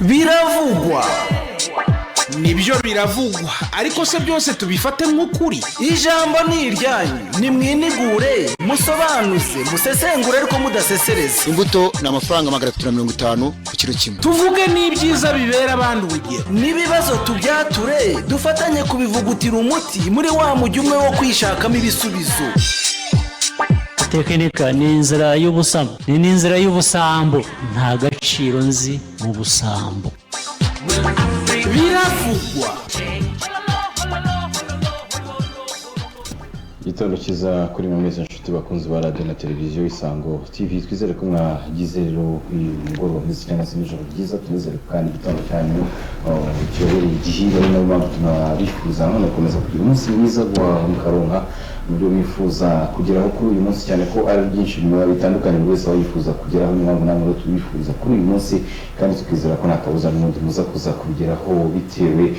Biravugwa nibyo biravugwa ariko se byose tubifate nk'ukuri. Ijambo ni iryanyu, nimwinigure musobanuze musesengure ariko mudasesereza. Imbuto na amafaranga 350 ku kilo kimwe. Tuvuge n'ibyiza bibera abandi urugero, nibibazo tubyature dufatanye kubivugutira umuti muri wa mujyi umwe wo kwishakamo ibisubizo. Tekinika ni inzira y'ubusambo, ni inzira y'ubusambo, nta gaciro nzi mu busambo. Biravugwa. Igitondo cyiza kuri mwe mwese inshuti bakunzi ba radio na televiziyo Isango TV, twizere ko mwagize rero umugoroba mwiza cyangwa se ijoro ryiza. Tunizere kandi igitondo cyanyu cyobora igihiro n'abantu tunabifuza none komeza kugira umunsi mwiza wa mukaronka mubyo mwifuza kugeraho kuri uyu munsi, cyane ko ari byinshi biba bitandukanye buri wese yifuza kugeraho. Impamvu namwe tubifuza kuri uyu munsi kandi tukizera ko nakabuza n'undi muza kuza kugeraho bitewe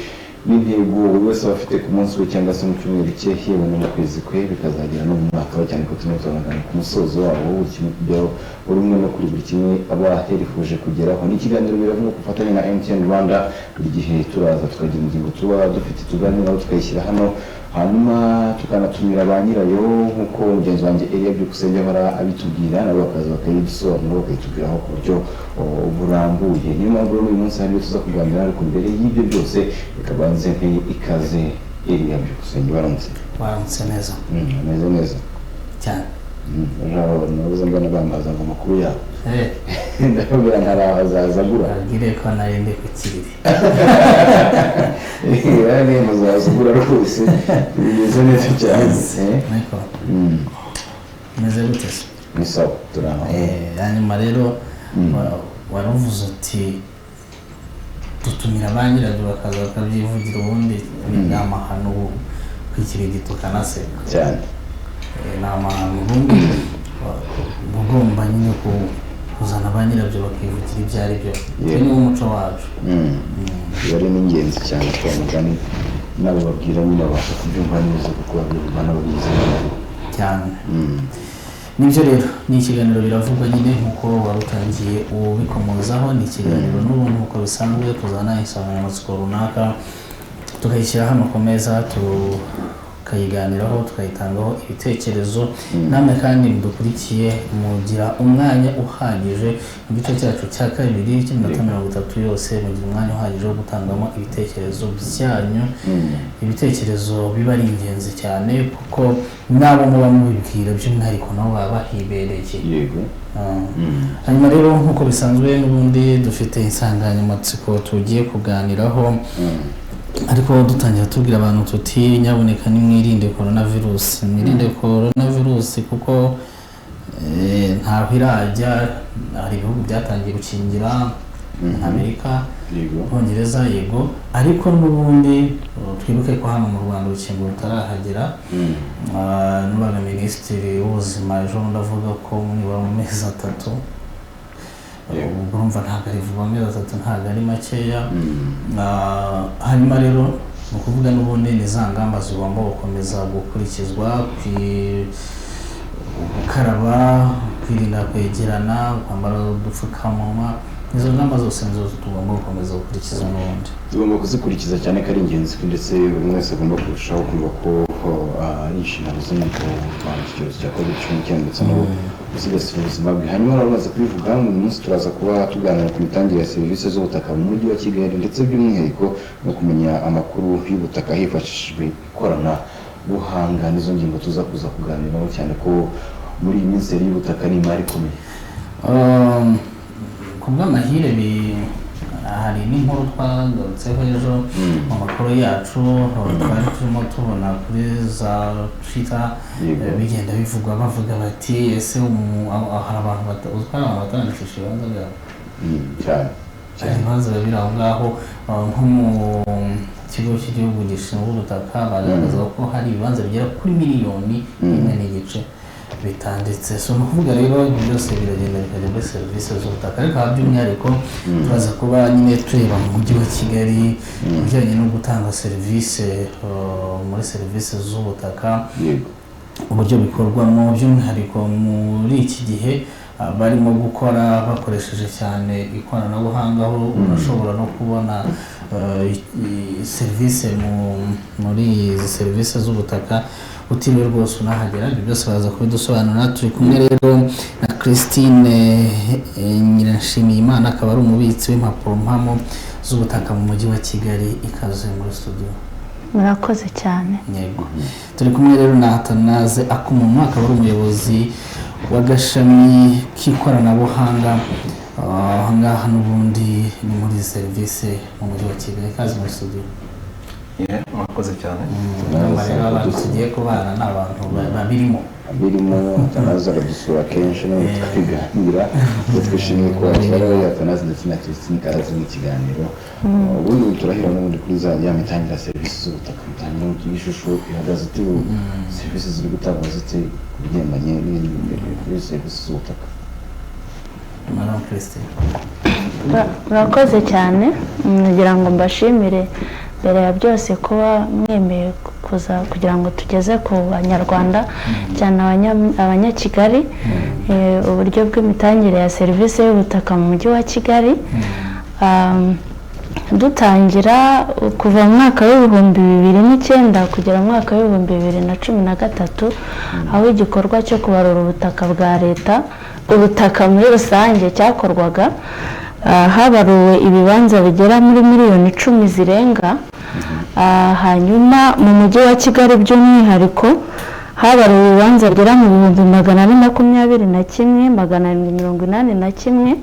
n'intego buri wese bafite ku munsi we cyangwa se mu cyumweru cye, yewe no mu kwezi kwe, bikazagera no mu mwaka wa, cyane ko tunatongana ku musozo wabo kimwe kujyaho buri umwe no kuri buri kimwe aba yarifuje kugeraho. Ni ikiganiro Biravugwa ku bufatanye na MTN Rwanda. Buri gihe turaza tukagira ingingo tuba dufite tuganiraho tukayishyira hano, hanyuma tukanatumira ba nyirayo nk'uko mugenzi wanjye Elia byukusenge ahora abitubwira, nabo bakaza bakayidusobanura bakayitubwiraho ku buryo burambuye. Niyo mpamvu uyu munsi hari tuza kuganira, ariko mbere y'ibyo byose bikabanze ikaze Elia byukusenge. Baramutse neza. Neza neza cyane. Nabuze mbona bambaza ngo makuru yabo ndababwira ntarahazazagura agire ko nari ndi ku kiriri yani muzazagura rwose bigeze neza cyane. Meze gute se? Ni sawa turaho. Hanyuma rero waravuze uti dutumira abanyirabyo bakaza bakabyivugira, ubundi ni amahano kwikirigi tukanaseka cyane. Ni amahano ubundi mugomba nyine kuzana abanyirabyo bakivugira ibyo ari byo. Ni umuco wacu. Yari n'ingenzi cyane ko mugani nabo babwira nyine babasha kubyumva neza kuko babibana babizi cyane. Nibyo rero ni ikiganiro Biravugwa nyine nkuko warutangiye ubikomozaho. Ni ikiganiro n'ubu nkuko bisanzwe tuzana insanganyamatsiko runaka tukayishyira hano ku meza tukayiganiraho tukayitangaho ibitekerezo. Namwe kandi mudukurikiye mugira umwanya uhagije mu gice cyacu cya kabiri cy'iminota 30 yose, mugira umwanya uhagije wo gutangamo ibitekerezo byanyu. Ibitekerezo biba ari ingenzi cyane kuko nabo muba mubibwira by'umwihariko nabo baba bahibereye. Yego. Hanyuma rero nkuko bisanzwe n'ubundi dufite insanganyamatsiko tugiye kuganiraho, ariko dutangira tubwira abantu tuti nyaboneka nimwirinde coronavirus. Mwirinde coronavirus kuko ntaho irajya. Hari ibihugu byatangiye gukingira, Amerika, Bwongereza, yego, ariko n'ubundi twibuke ko hano mu Rwanda urukingo rutarahagera. N'ubaga minisitiri w'ubuzima ejo ndavuga ko nibura mu mezi 3, urumva ntabwo ari vuba, amezi 3 ntabwo ari makeya. Hanyuma rero ni ukuvuga n'ubundi ni za ngamba zigomba gukomeza gukurikizwa, gukaraba, kwirinda kwegerana, kwambara udupfukamunwa. Izo ngamba zose nizo tugomba gukomeza gukurikiza n'ubundi. Tugomba kuzikurikiza cyane ko ari ingenzi, ndetse buri wese agomba kurushaho kumva ko ari inshingano ze mu kurwanya icyorezo cya COVID-19 ndetse no gusigasira ubuzima bwe. Hanyuma bamaze kubivuga, mu munsi turaza kuba tuganira ku mitangire ya serivisi z'ubutaka mu mujyi wa Kigali, ndetse by'umwihariko no kumenya amakuru y'ubutaka hifashishijwe ikoranabuhanga. Nizo ngingo tuza kuza kuganiraho cyane ko muri iyi minsi y'ubutaka ni imari ikomeye. Kubw'amahire hari n'inkuru twagarutseho ejo mu makuru yacu, twari turimo tubona kuri za Twitter bigenda bivugwa bavuga bati ese hari abantu batandikishije ibibanza byabo cyane. Ibibanza biri aho ngaho nko mu kigo cy'igihugu gishinzwe ubutaka bagaragaza ko hari ibibanza bigera kuri 1.5 miliyoni bitanditse. So nukuvuga rero byose biragenda bikajya muri serivisi z'ubutaka, ariko by'umwihariko turaza kuba nyine tureba mu mujyi wa Kigali bijyanye no gutanga serivisi muri serivisi z'ubutaka, uburyo bikorwamo by'umwihariko muri iki gihe barimo gukora bakoresheje cyane ikoranabuhanga, aho urashobora no kubona serivisi muri izi serivisi z'ubutaka utiriwe rwose unahagera. Ibyo byose baza kubidusobanurira. Turi kumwe rero na Christine Nyiranshimiyimana, akaba ari umubitsi w'impapuro mpamo z'ubutaka mu mujyi wa Kigali. Ikaze muri studio. Murakoze cyane. Yego. Turi kumwe rero na Atanaze Akumuntu, akaba ari umuyobozi w'agashami k'ikoranabuhanga ahangaha n'ubundi ni muri serivisi mu mujyi wa Kigali. Ikaze muri studio. Murakoze cyane. Rero abantu tugiye kubana n'abantu babirimo Atanaze aradusura kenshi no tukiganira. Twishimiye ko ari Atanaze ndetse na Christine ikaze mu kiganiro. Ubundi turahira n'ubundi kuri za mitangire serivisi z'ubutaka, mitangire y'ishusho ihagaze ite, serivisi ziri gutangwa zite kubigendanye n'ibindi serivisi z'ubutaka. Madame Christine. Murakoze cyane. Ngira ngo mbashimire mbere ya byose kuba mwemeye kuza kugira ngo tugeze ku banyarwanda cyane abanyakigali uburyo bw'imitangire ya serivisi y'ubutaka mu mujyi wa Kigali. Dutangira kuva mu mwaka w'ibihumbi 2009 kugera mu mwaka w'ibihumbi 2013, aho igikorwa cyo kubarura ubutaka bwa leta, ubutaka muri rusange cyakorwaga. Habaruwe ibibanza bigera muri miliyoni 10 zirenga. Hanyuma mu mujyi wa Kigali by'umwihariko habaruwe ibibanza bigera mu 421,781.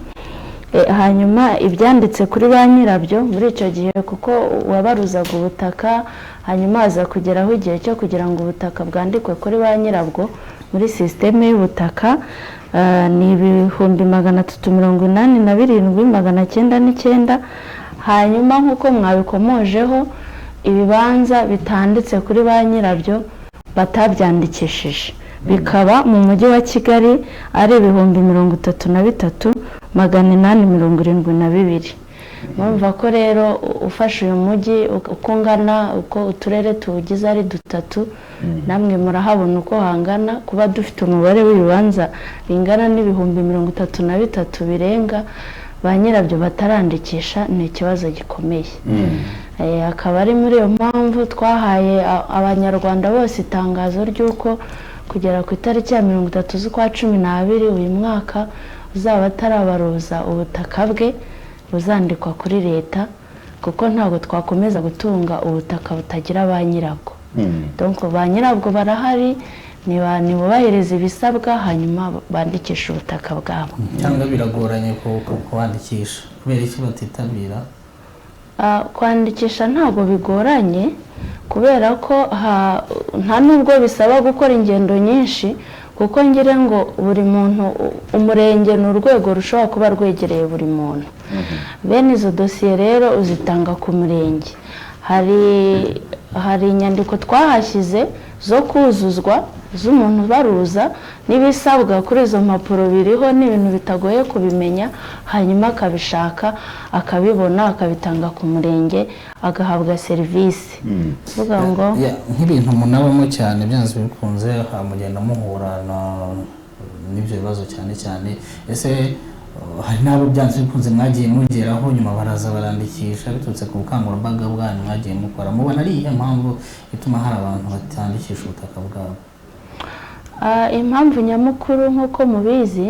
Hanyuma ibyanditse kuri ba nyirabyo muri icyo gihe, kuko wabaruzaga ubutaka hanyuma aza kugeraho igihe cyo kugira ngo ubutaka bwandikwe kuri ba nyirabwo muri sisiteme y'ubutaka, ni 387,909. Hanyuma nk'uko mwabikomojeho, ibibanza bitanditse kuri ba nyirabyo batabyandikishije bikaba mu mujyi wa Kigali ari 33,872. Murumva ko rero ufashe uyu mujyi uko ungana, uko uturere tuwugize ari 3, namwe murahabona uko hangana. Kuba dufite umubare w'ibibanza bingana n'ibihumbi 33 birenga ba nyirabyo batarandikisha ni ikibazo gikomeye. Akaba ari muri iyo mpamvu twahaye abanyarwanda bose itangazo ry'uko kugera ku itariki ya 30 z'ukwa 12 uyu mwaka uzaba atarabaruza ubutaka bwe buzandikwa kuri leta, kuko ntabwo twakomeza gutunga ubutaka butagira ba nyirabwo. Donc ba nyirabwo barahari, nibubahiriza ibisabwa hanyuma bandikisha ubutaka bwabo. Cyangwa biragoranye kwandikisha kubera iki batitabira? Kwandikisha ntabwo bigoranye, kubera ko nta nubwo bisaba gukora ingendo nyinshi, kuko ngire ngo buri muntu, umurenge ni urwego rushobora kuba rwegereye buri muntu. Bene izo dosiye rero uzitanga ku murenge. Hari inyandiko twahashyize zo kuzuzwa z'umuntu baruza n'ibisabwa kuri izo mpapuro biriho, n'ibintu bitagoye kubimenya, hanyuma akabishaka akabibona akabitanga ku murenge agahabwa serivisi. Vuga ngo nk'ibintu munabamo cyane byanze bikunze mugenda muhura n'ibyo bibazo cyane cyane. Ese hari n'abo byanze bikunze mwagiye mugeraho nyuma baraza barandikisha biturutse ku bukangurambaga bwanyu mwagiye mukora, mubona ari iyihe mpamvu ituma hari abantu batandikisha ubutaka bwabo? Impamvu nyamukuru nk'uko mubizi,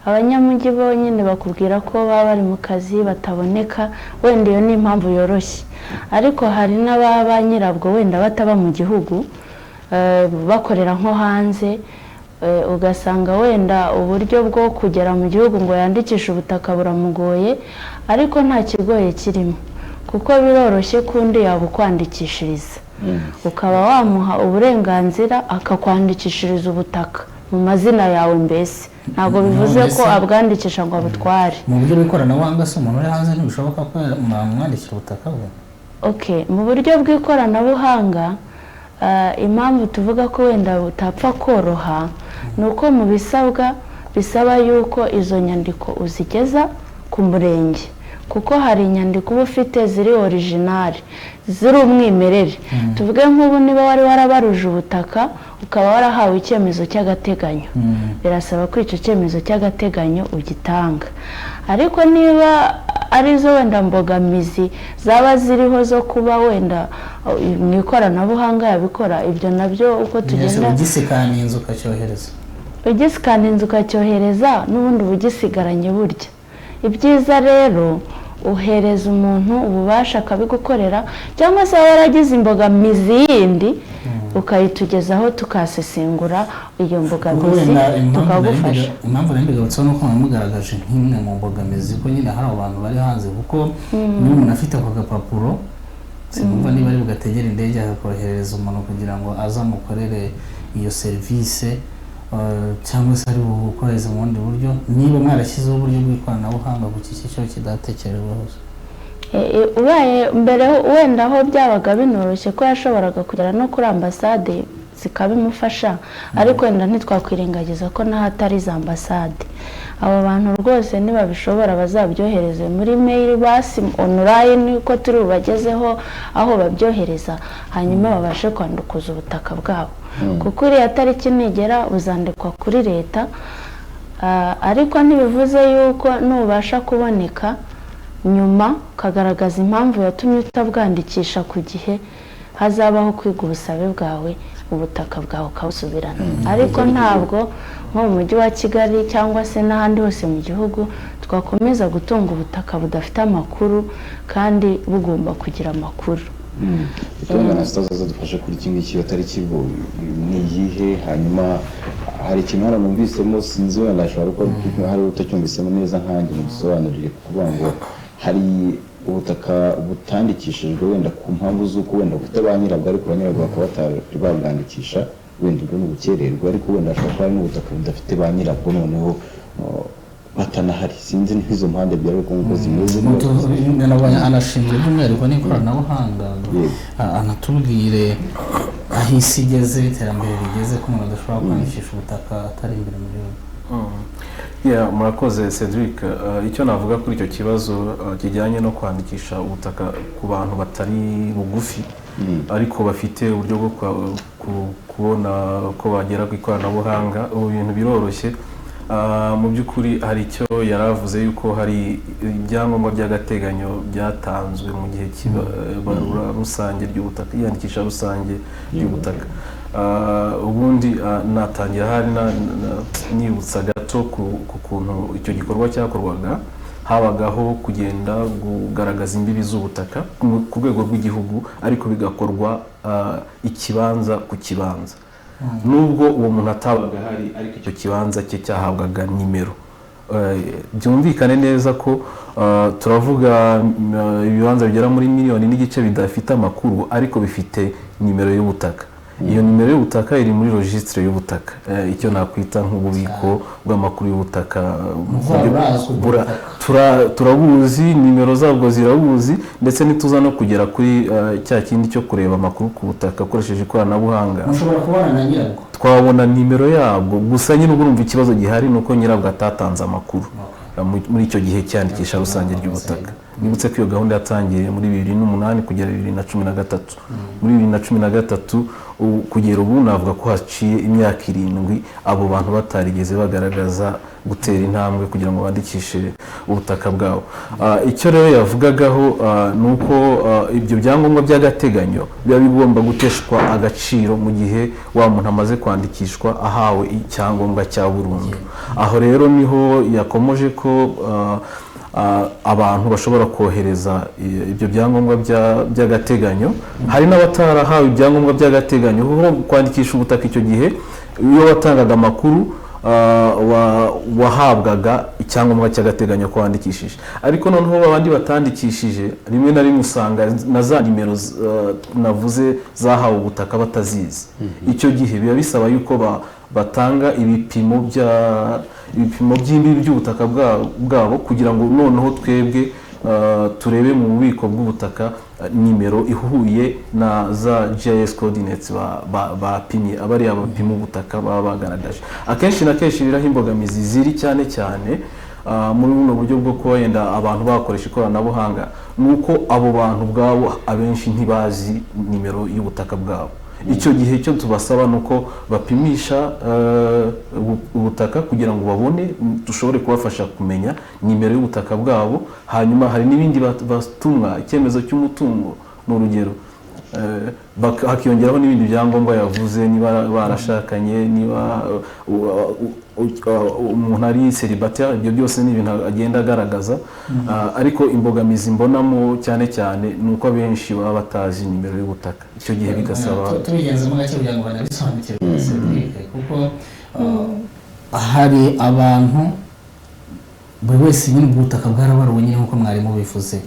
abanyamujyi bonyine bakubwira ko baba bari mu kazi bataboneka, wenda iyo ni impamvu yoroshye. Ariko hari n'aba nyirabwo wenda bataba mu gihugu, bakorera nko hanze, ugasanga wenda uburyo bwo kugera mu gihugu ngo yandikishe ubutaka buramugoye, ariko nta kigoye kirimo, kuko biroroshye kundi yabukwandikishiriza. Ukaba wamuha uburenganzira akakwandikishiriza ubutaka mu mazina yawe, mbese ntabwo bivuze ko abwandikisha ngo abutware. Mu buryo bw'ikoranabuhanga se umuntu uri hanze ntibishoboka ko mwandikira ubutaka bwe? Mu buryo bw'ikoranabuhanga impamvu tuvuga ko wenda butapfa koroha ni uko mu bisabwa bisaba yuko izo nyandiko uzigeza ku murenge. kuko hari inyandiko uba ufite ziri orijinali ziri umwimerere tuvuge nk'ubu niba wari warabaruje ubutaka ukaba warahawe icyemezo cy'agateganyo birasaba ko icyo cyemezo cy'agateganyo ugitanga ariko niba arizo wenda mbogamizi zaba ziriho zo kuba wenda mu ikoranabuhanga yabikora ibyo nabyo uko tugenda ugisikaninze ukacyohereza ugisikaninze ukacyohereza n'ubundi ubugisigaranye burya ibyiza rero uhereza umuntu ububasha akabigukorera cyangwa se waragize imbogamizi yindi ukayitugezaho tukasesengura iyo mbogamizi tukagufasha. Impamvu rero mbigarutseho nuko mugaragaje nk'imwe mu mbogamizi ko nyine hari abantu bari hanze kuko niba umuntu afite ako gapapuro sinumva niba ari bugategera indege akakoherereza umuntu kugira ngo aza amukorere iyo serivisi cyangwa se ari bukoreze mu bundi buryo niba mwarashyizeho uburyo bw'ikoranabuhanga ku cyiciro kidatekerezwaho ubaye mbere wenda aho byabaga binoroshye ko yashoboraga kugera no kuri ambasade zikabimufasha ariko wenda ntitwakwirengagiza ko n'ahatari za ambasade abo bantu rwose nibabishobora bazabyohereze muri mail basi online ko turi bubagezeho aho babyohereza hanyuma babashe kwandukuza ubutaka bwabo kuko iriya tariki nigera uzandikwa kuri leta ariko ntibivuze yuko nubasha kuboneka nyuma ukagaragaza impamvu yatumye utabwandikisha ku gihe hazabaho kwiga ubusabe bwawe ubutaka bwawe ukabusubirana ariko ntabwo nko mu mujyi wa Kigali cyangwa se n'ahandi hose mu gihugu twakomeza gutunga ubutaka budafite amakuru kandi bugomba kugira amakuru. Itonga na sitaza dufashe kuri iki ngiki batari kigo ni iyihe hanyuma hari ikintu hano numvisemo sinzi wenda ashobora ko hari utacyumvisemo neza nkanjye mu gisobanurire kuvuga ngo hari ubutaka butandikishijwe wenda ku mpamvu z'uko wenda ufite ba nyirabwo ariko ba nyirabwo bakaba batari babwandikisha wenda ubwo n'ubukererwa ariko wenda ashobora kuba ari n'ubutaka budafite ba nyirabwo noneho batanahari sinzi n'izo mpande byawe ko ngo zimeze nabonye anashinzwe by'umwihariko n'ikoranabuhanga anatubwire aho isi igeze iterambere rigeze ko umuntu adashobora kwandikisha ubutaka atari imbere mu gihugu. Murakoze Cedric, icyo navuga kuri icyo kibazo kijyanye no kwandikisha ubutaka ku bantu batari bugufi ariko bafite uburyo bwo kubona ko bagera ku ikoranabuhanga ubu bintu biroroshye. Mu by'ukuri hari icyo yaravuze yuko hari ibyangombwa by'agateganyo byatanzwe mu gihe cy'ibarura rusange ry'ubutaka iyandikisha rusange ry'ubutaka. Ubundi natangira hari nibutsa gato ku kuntu icyo gikorwa cyakorwaga habagaho kugenda kugaragaza imbibi z'ubutaka ku rwego rw'igihugu ariko bigakorwa ikibanza ku kibanza nubwo uwo muntu atabaga hari ariko icyo kibanza cye cyahabwaga nimero. Byumvikane neza ko turavuga ibibanza bigera muri miliyoni n'igice bidafite amakuru ariko bifite nimero y'ubutaka. Iyo nimero y'ubutaka iri muri registre y'ubutaka icyo nakwita nk'ububiko bw'amakuru y'ubutaka. Turabuzi nimero zabwo zirabuzi ndetse nituza no kugera kuri cya kindi cyo kureba amakuru ku butaka akoresheje ikoranabuhanga mushobora kubona na nyirabwo twabona nimero yabwo gusa nyine urumva ikibazo gihari nuko nyirabwo atatanze amakuru muri icyo gihe cyandikisha rusange ry'ubutaka. Nibutse ko iyo gahunda yatangiye muri 2008 kugera 2013. Muri 2013 kugera ubu navuga ko haciye imyaka 7 abo bantu batarigeze bagaragaza gutera intambwe kugira ngo bandikishe ubutaka bwabo. Icyo rero yavugagaho nuko ibyo byangombwa by'agateganyo biba bigomba guteshwa agaciro mu gihe wa muntu amaze kwandikishwa ahawe icyangombwa cya burundu. Aho rero niho yakomoje ko abantu bashobora kohereza ibyo byangombwa by'agateganyo. Hari n'abatarahawe ibyangombwa by'agateganyo kuko kwandikisha ubutaka icyo gihe iyo watangaga amakuru wahabwaga icyangombwa cy'agateganyo kwandikishije ariko noneho abandi batandikishije rimwe na rimwe usanga na za nimero navuze zahawe ubutaka batazizi. Icyo gihe biba bisaba yuko batanga ibipimo by'imbibi by'ubutaka bwabo kugira ngo noneho twebwe turebe mu bubiko bw'ubutaka nimero ihuye na za GIS coordinates bapimye abari abapima ubutaka baba bagaragaje. Akenshi na kenshi biraho imbogamizi ziri cyane muri buno buryo bwo kuba wenda abantu bakoresha ikoranabuhanga nuko abo bantu bwabo abenshi ntibazi nimero y'ubutaka bwabo. Icyo gihe cyo tubasaba nuko bapimisha ubutaka kugira ngo babone dushobore kubafasha kumenya nimero y'ubutaka bwabo. Hanyuma hari n'ibindi batumwa icyemezo cy'umutungo n'urugero, hakiyongeraho n'ibindi byangombwa yavuze, niba barashakanye, niba umuntu ari célibataire, ibyo byose ni ibintu agenda agaragaza. Ariko imbogamizi mbonamo cyane cyane nuko abenshi baba batazi nimero y'ubutaka. Icyo gihe bigasaba tubigenzemo gake kugira ngo banabisobanukirwe, kuko hari abantu buri wese nyine ubutaka bwarabaruwe nyine nk'uko mwarimu bivuze.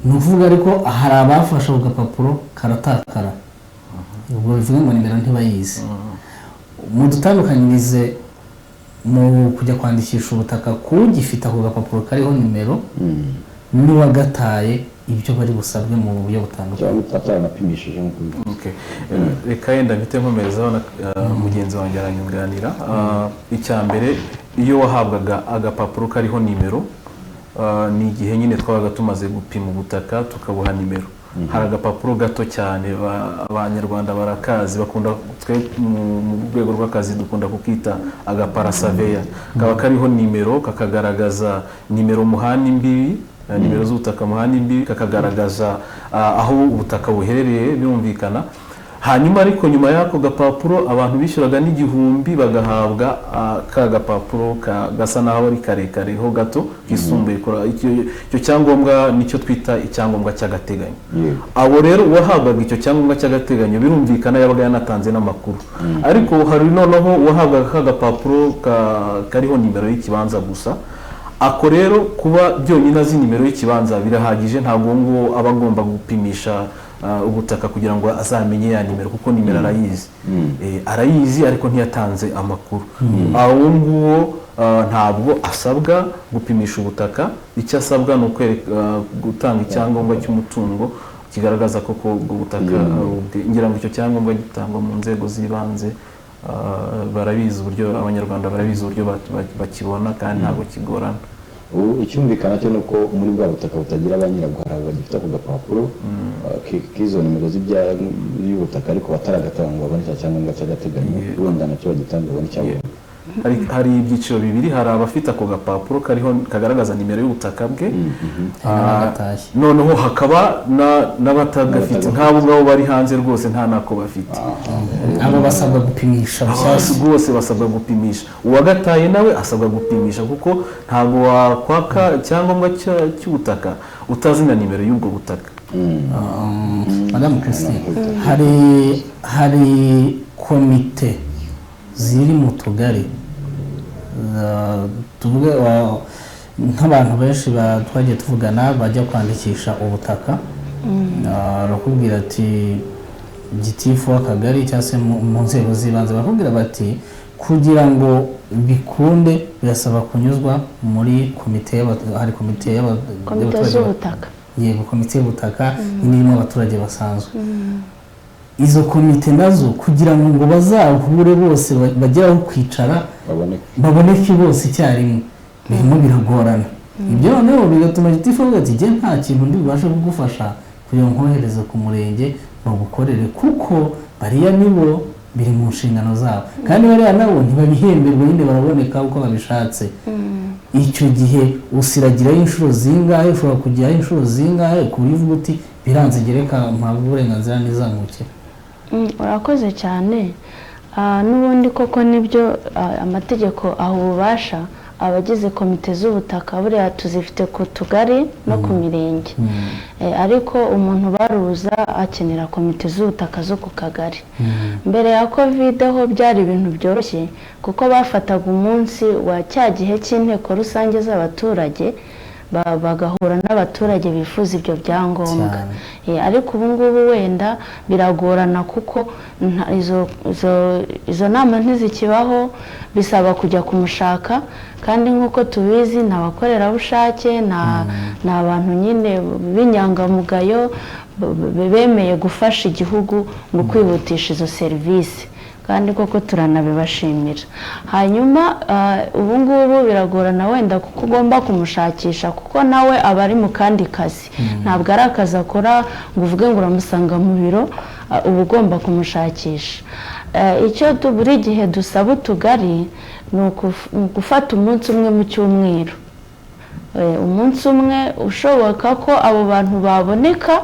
Ni ukuvuga ariko hari abafashe agapapuro karatakara, ubwo bivuga ngo nimero ntibayizi. Mudutandukanyirize mu kujya kwandikisha ubutaka kugifite ako gapapuro kariho nimero n'uwagataye ibyo bari busabwe mu buryo butandukanye. Ataranapimishije nk'uko reka yenda mpite nkomerezaho mugenzi wanjye aranyunganira. Icya mbere, iyo wahabwaga agapapuro kariho nimero ni igihe nyine twabaga tumaze gupima ubutaka tukabuha nimero. Hari agapapuro gato cyane abanyarwanda barakazi, bakunda twe mu rwego rw'akazi dukunda kukita agaparasaveya, kaba kariho nimero, kakagaragaza nimero muhana imbibi, nimero z'ubutaka muhana imbibi, kakagaragaza aho ubutaka buherereye birumvikana. Hanyuma ariko nyuma y'ako gapapuro abantu bishyuraga n'igihumbi bagahabwa ka gapapuro gasa naho ari karekare ho gato kisumbuye. Icyo cyangombwa nicyo twita icyangombwa cy'agateganyo. Abo rero uwahabwaga icyo cyangombwa cy'agateganyo birumvikana yabaga yanatanze n'amakuru. Ariko hari noneho uwahabwaga ka gapapuro kariho nimero y'ikibanza gusa. Ako rero kuba byonyine azi nimero y'ikibanza birahagije, ntabwo ngo aba agomba gupimisha ubutaka kugira ngo azamenye ya nimero, kuko nimero arayizi. Arayizi ariko ntiyatanze amakuru. Aho nguwo ntabwo asabwa gupimisha ubutaka. Icyo asabwa ni gutanga icyangombwa cy'umutungo kigaragaza koko ubwo butaka. Ngira ngo icyo cyangombwa gitangwa mu nzego z'ibanze. Barabizi uburyo, abanyarwanda barabizi uburyo bakibona kandi ntabwo kigorana. Icyumvikana cyo nuko muri bwa butaka butagira ba nyirabwo hari abagifite ako gapapuro k'izo nimero y'ubutaka ariko bataragatanga ngo babone icyangombwa cy'agateganyo, wenda nacyo bagitanga babone icyangombwa. Hari ibyiciro bibiri, hari abafite ako gapapuro kagaragaza nimero y'ubutaka bwe, noneho hakaba n'abatagafite, nk'abo ngabo bari hanze rwose nta nako bafite. Abo basabwa gupimisha rwose, basabwa gupimisha. Uwagataye nawe asabwa gupimisha, kuko ntabwo wakwaka icyangombwa cy'ubutaka utazi na nimero y'ubwo butaka. Madame Christine, hari komite ziri mu tugari, tuvuge nk'abantu benshi twagiye tuvugana bajya kwandikisha ubutaka, barakubwira ati gitifu w'akagari cyangwa se mu nzego z'ibanze barakubwira bati kugira ngo bikunde birasaba kunyuzwa muri komite hari komite z'ubutaka. Yego, komite y'ubutaka irimo abaturage basanzwe. Izo komite nazo kugira ngo bazahure bose bagere aho kwicara baboneke bose icyarimwe birimo biragorana. Ibyo noneho bigatuma gitifu avuga ati nta kintu ndi bubashe kugufasha kugira ngo nkohereze ku murenge bagukorere, kuko bariya nibo biri mu nshingano zabo, kandi bariya nabo ntibabihemberwa, nyine baraboneka uko babishatse. Icyo gihe usiragiraho inshuro zingahe, ushobora kujyaho inshuro zingahe ku buryo uvuga uti biranze gereka mpabwa uburenganzira n'izamukira. Urakoze cyane. N'ubundi koko nibyo amategeko aho ububasha abagize komite z'ubutaka buriya tuzifite ku tugari no ku mirenge, ariko umuntu baruza akenera komite z'ubutaka zo ku kagari. Mbere ya kovide ho byari ibintu byoroshye, kuko bafataga umunsi wa cya gihe cy'inteko rusange z'abaturage bagahura n'abaturage bifuza ibyo byangombwa. Ariko ubu ngubu wenda biragorana, kuko izo nama ntizikibaho, bisaba kujya kumushaka, kandi nk'uko tubizi ni abakorerabushake, ni abantu nyine b'inyangamugayo bemeye gufasha igihugu mu kwihutisha izo serivisi. kandi koko turanabibashimira. Hanyuma ubu ngubu biragorana wenda kuko ugomba kumushakisha kuko nawe aba ari mu kandi kazi, ntabwo ari akazi akora ngo uvuge ngo uramusanga mu biro, uba ugomba kumushakisha. Icyo buri gihe dusaba utugari ni gufata umunsi umwe mu cyumweru, umunsi umwe ushoboka ko abo bantu baboneka,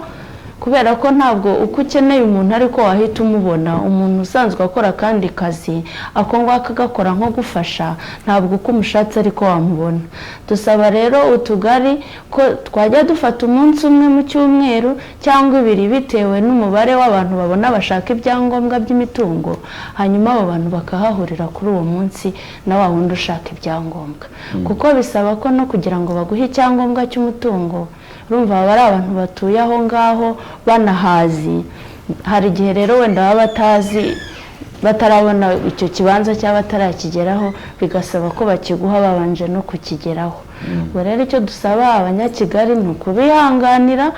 kubera ko ntabwo uko ukeneye umuntu ariko wahita umubona. Umuntu usanzwe akora kandi kazi ako ngako agakora nko gufasha, ntabwo uko umushatse ariko wamubona. Dusaba rero utugari ko twajya dufata umunsi umwe mu cyumweru cyangwa 2 bitewe n'umubare w'abantu babona bashaka ibyangombwa by'imitungo, hanyuma abo bantu bakahahurira kuri uwo munsi na wa wundi ushaka ibyangombwa, kuko bisaba ko no kugira ngo baguhe icyangombwa cy'umutungo, urumva baba ari abantu batuye aho ngaho banahazi. Hari igihe rero wenda baba batarabona icyo kibanza cyangwa batarakigeraho, bigasaba ko bakiguha babanje no kukigeraho. Ubwo rero icyo dusaba abanyakigali ni ukubihanganira,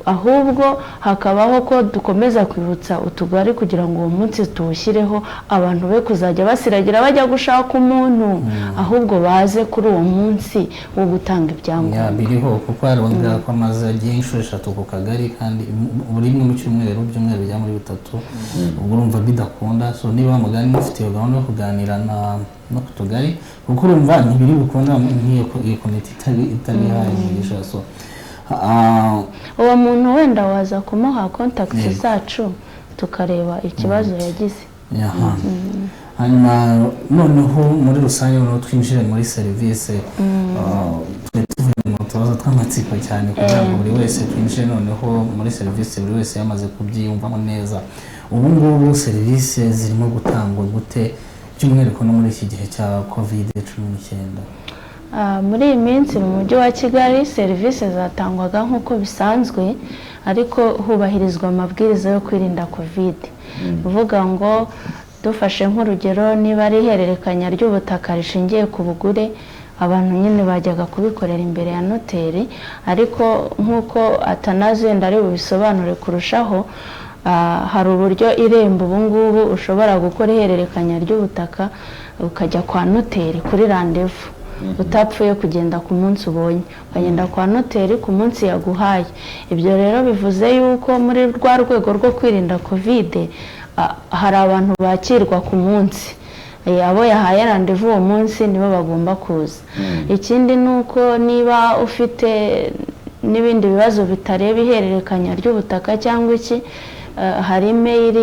ahubwo hakabaho ko dukomeza kwibutsa utugari kugira ngo uwo munsi tuwushyireho, abantu be kuzajya basiragira bajya gushaka umuntu, ahubwo baze kuri uwo munsi wo gutanga ibyangombwa. Biriho kuko harongera ko amaze agiye inshuro 3 ku kagari, kandi buri rimwe mu cyumweru byumweru bijya muri 3, ubwo urumva bidakunda. So niba mugani mufite gahunda yo kuganira no ku tugari, kuko urumva ntibiri bukunda nk'iyo komite itari yayigisha. So uwo muntu wenda waza kumuha contact zacu tukareba ikibazo yagize. Hanyuma noneho muri rusange no twinjire muri serivisi, tuvuye mu tubazo tw'amatsiko cyane kugira ngo buri wese twinjire noneho muri serivisi buri wese yamaze kubyiyumvamo neza. Ubu ngubu serivisi zirimo gutangwa gute, by'umwihariko no muri iki gihe cya COVID-19? Muri iyi minsi mu mujyi wa Kigali serivisi zatangwaga nk'uko bisanzwe, ariko hubahirizwa amabwiriza yo kwirinda COVID. Uvuga ngo dufashe nk'urugero, niba ari ihererekanya ry'ubutaka rishingiye ku bugure, abantu nyine bajyaga kubikorera imbere ya noteri, ariko nk'uko Atanazi wenda ari bubisobanure kurushaho, hari uburyo irembo ubu ngubu ushobora gukora ihererekanya ry'ubutaka ukajya kwa noteri kuri randevu, utapfuye kugenda ku munsi ubonye, ukagenda kwa noteri ku munsi yaguhaye. Ibyo rero bivuze yuko muri rwa rwego rwo kwirinda COVID, hari abantu bakirwa ku munsi, abo yahaye randevu uwo munsi nibo bagomba kuza. Ikindi ni uko niba ufite n'ibindi bibazo bitareba ihererekanya ry'ubutaka cyangwa iki, hari email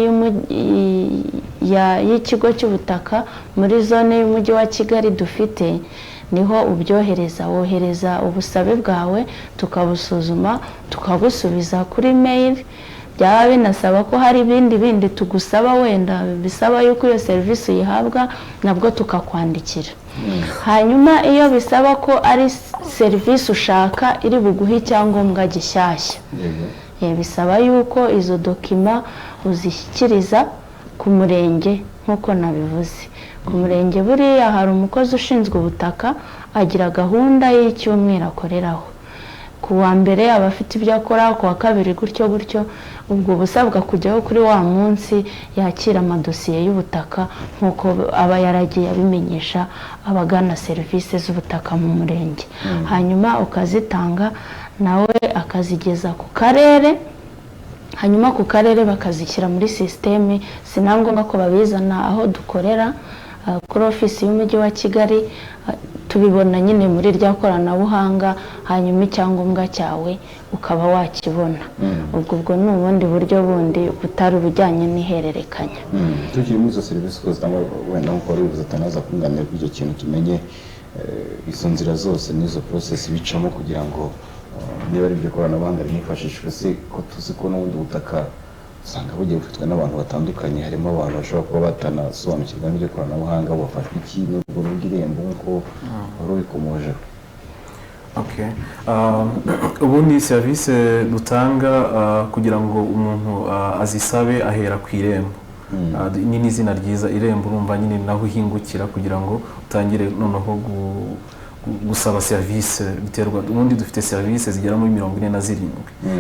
y'ikigo cy'ubutaka muri zone y'umujyi wa Kigali dufite, niho ubyohereza. Wohereza ubusabe bwawe tukabusuzuma tukabusubiza kuri mail. Byaba binasaba ko hari ibindi tugusaba, wenda bisaba yuko iyo serivisi uyihabwa, nabwo tukakwandikira. Hanyuma iyo bisaba ko ari serivisi ushaka iri buguhe icyangombwa gishyashya, bisaba yuko izo dokima uzishyikiriza ku murenge. Nk'uko nabivuze, ku murenge buriya hari umukozi ushinzwe ubutaka, agira gahunda y'icyumweru akoreraho. Ku wa mbere aba afite ibyo akora, ku wa kabiri gutyo gutyo. Ubwo busabwa kujyaho kuri wa munsi yakira amadosiye y'ubutaka, nk'uko aba yaragiye abimenyesha abagana serivisi z'ubutaka mu murenge. Hanyuma ukazitanga, nawe akazigeza ku karere, hanyuma ku karere bakazishyira muri sisiteme. Sinangombwa ko babizana aho dukorera kuri ofisi y'umujyi wa Kigali, tubibona nyine muri rya koranabuhanga, hanyuma icyangombwa cyawe ukaba wakibona. Ubwo ni ubundi buryo bundi butari ubujyanye n'ihererekanya. Tukiri muri izo serivisi ko zitangwa, wenda nk'uko wari bivuze Atanazi kunganira kuri icyo kintu, tumenye izo nzira zose n'izo process bicamo kugira ngo niba ari ibyo koranabuhanga rinifashishwe. Se ko tuzi ko n'ubundi butaka usanga bugiye bufitwe n'abantu batandukanye, harimo abantu bashobora kuba batanasobanukirwa n'iryo koranabuhanga, bafashwe iki n'urwo rw'irembo nk'uko wari ubikomojeho. Ubundi serivisi dutanga kugira ngo umuntu azisabe ahera ku irembo. Ni n'izina ryiza irembo, urumva nyine naho uhingukira kugira ngo utangire noneho gusaba serivisi biterwa ubundi dufite serivisi zigera muri 47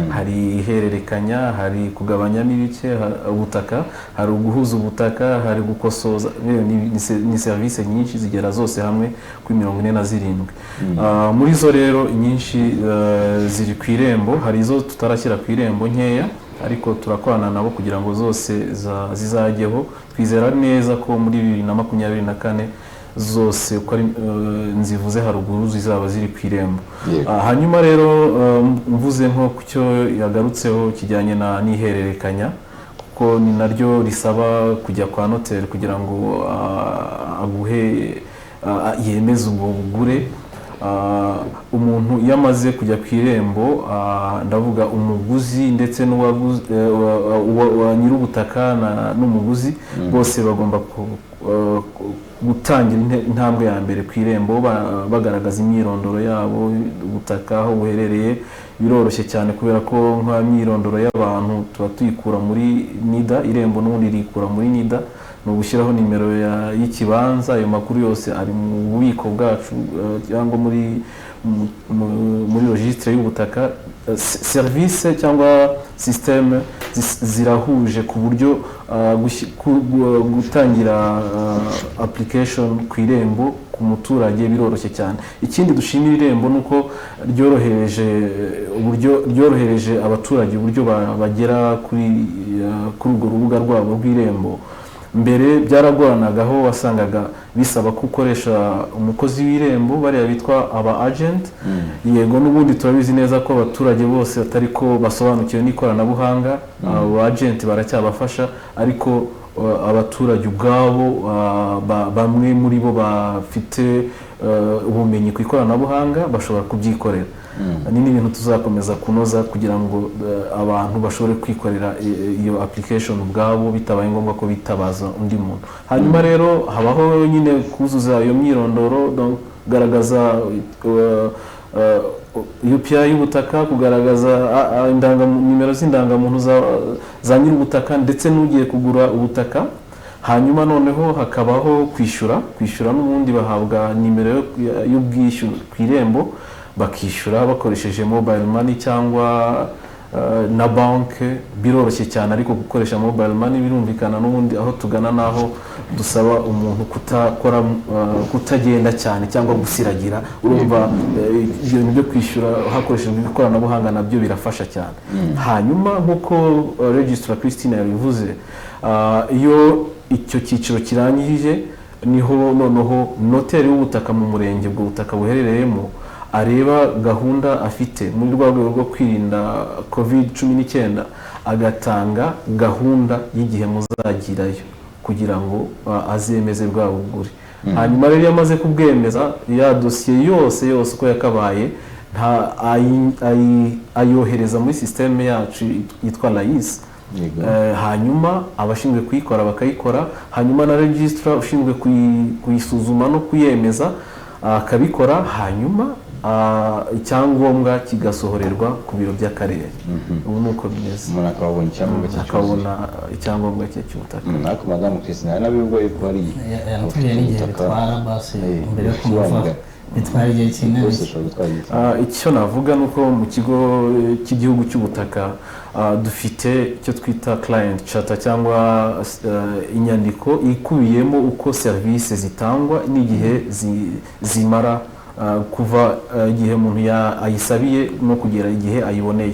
hari ihererekanya hari kugabanyamo ibice ubutaka hari uguhuza ubutaka hari gukosoza ni serivisi nyinshi zigera zose hamwe kuri 47 muri zo rero nyinshi ziri ku irembo hari izo tutarashyira ku irembo nkeya ariko turakorana nabo kugira ngo zose zizajyeho twizera neza ko muri 2024 zose uko ari nzivuze haruguru zizaba ziri ku irembo hanyuma rero mvuze nko ku cyo yagarutseho kijyanye n'ihererekanya kuko ni naryo risaba kujya kwa noteri kugira ngo aguhe yemeze ubwo bugure umuntu iyo amaze kujya ku irembo ndavuga umuguzi ndetse n'uwa nyir'ubutaka n'umuguzi bose bagomba gutangira intambwe ya mbere ku irembo bagaragaza imyirondoro yabo ubutaka aho buherereye biroroshye cyane kubera ko nka myirondoro y'abantu tuba tuyikura muri NIDA irembo n'ubundi rikura muri NIDA no gushyiraho nimero y'ikibanza ayo makuru yose ari mu bubiko bwacu cyangwa muri registre y'ubutaka service cyangwa systeme zirahuje ku buryo gutangira application ku irembo ku muturage biroroshye cyane ikindi dushimira irembo nuko ryorohereje abaturage uburyo bagera kuri urwo rubuga rwabo rw'irembo mbere byaragoranagaho wasangaga bisaba ko ukoresha umukozi w'irembo bariya bitwa aba agent yego n'ubundi turabizi neza ko abaturage bose atari ko basobanukiwe n'ikoranabuhanga aba agent baracyabafasha ariko abaturage ubwabo bamwe muri bo bafite ubumenyi ku ikoranabuhanga bashobora kubyikorera ni ibintu tuzakomeza kunoza kugira ngo abantu bashobore kwikorera iyo application ubwabo bitabaye ngombwa ko bitabaza undi muntu hanyuma rero habaho nyine kuzuza iyo myirondoro kugaragaza UPI y'ubutaka kugaragaza nimero z'indangamuntu za nyir'ubutaka ndetse n'ugiye kugura ubutaka hanyuma noneho hakabaho kwishyura n'ubundi bahabwa nimero y'ubwishyu ku irembo bakishyura bakoresheje mobile money cyangwa na banki biroroshye cyane ariko gukoresha mobile money birumvikana n'ubundi aho tugana naho dusaba umuntu kutagenda cyane cyangwa gusiragira urumva ibintu byo kwishyura hakoreshejwe ikoranabuhanga nabyo birafasha cyane hanyuma nk'uko Registrar Christine yabivuze iyo icyo cyiciro kirangije niho noneho noteri w'ubutaka mu murenge bwo butaka buherereyemo areba gahunda afite muri rwego rwo kwirinda COVID-19 agatanga gahunda y'igihe muzagirayo kugira ngo azemeze bwa bugure hanyuma rero yamaze kubwemeza ya dosiye yose uko yakabaye ayohereza muri systeme yacu yitwa LAIS hanyuma abashinzwe kuyikora bakayikora hanyuma na registrar ushinzwe kuyisuzuma no kuyemeza akabikora hanyuma icyangombwa kigasohorerwa ku biro by'akarere ubu nuko bimeze umuntu akabona icyangombwa cye cy'ubutaka nako madamu Christine nabibwo yuko ari igihe bitwara basi mbere yo kumuva bitwara igihe kinini icyo navuga nuko mu kigo cy'igihugu cy'ubutaka dufite icyo twita client charter cyangwa inyandiko ikubiyemo uko service zitangwa n'igihe zimara kuva igihe umuntu ayisabiye no kugera igihe ayiboneye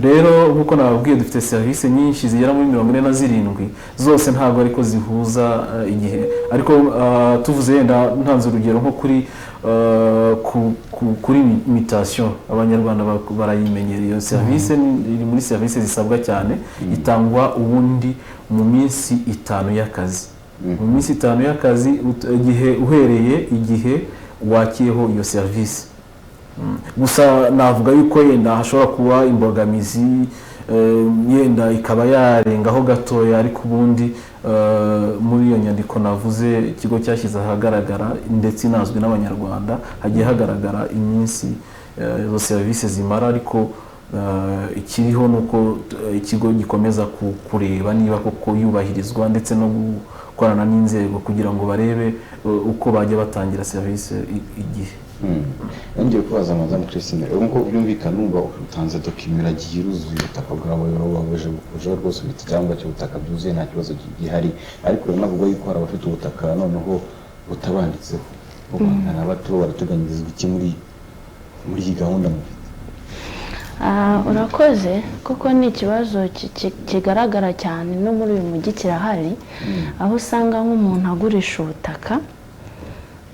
rero nkuko nababwiye dufite service nyinshi zigera muri 47 zose ntabwo ariko zihuza igihe ariko tuvuze yenda ntanze urugero nko kuri mutation abanyarwanda barayimenyereye iyo service iri muri service zisabwa cyane itangwa ubundi mu minsi 5 y'akazi mu minsi 5 y'akazi igihe uhereye igihe wakiyeho iyo service gusa navuga yuko yenda hashobora kuba imbogamizi yenda ikaba yarengaho gatoya ariko ubundi muri iyo nyandiko navuze ikigo cyashyize ahagaragara ndetse inazwi n'abanyarwanda hagiye hagaragara iminsi izo service zimara ariko ikiriho nuko ikigo gikomeza kureba niba koko yubahirizwa ndetse no gukorana n'inzego kugira ngo barebe uko bajya batangira service igihe yongeye kubaza madamu Christine ubwo byumvikana numva utanze document iragiye iruzuye ubutaka bwawe wabaje kujo rwose bita cyangwa cyo ubutaka byuzuye nta kibazo gihari ariko navuga yuko hari abafite ubutaka noneho butabanditse n'abato barateganyirizwa iki muri iyi gahunda mufite? Urakoze kuko ni ikibazo kigaragara cyane no muri uyu mujyi kirahari aho usanga nk'umuntu agurisha ubutaka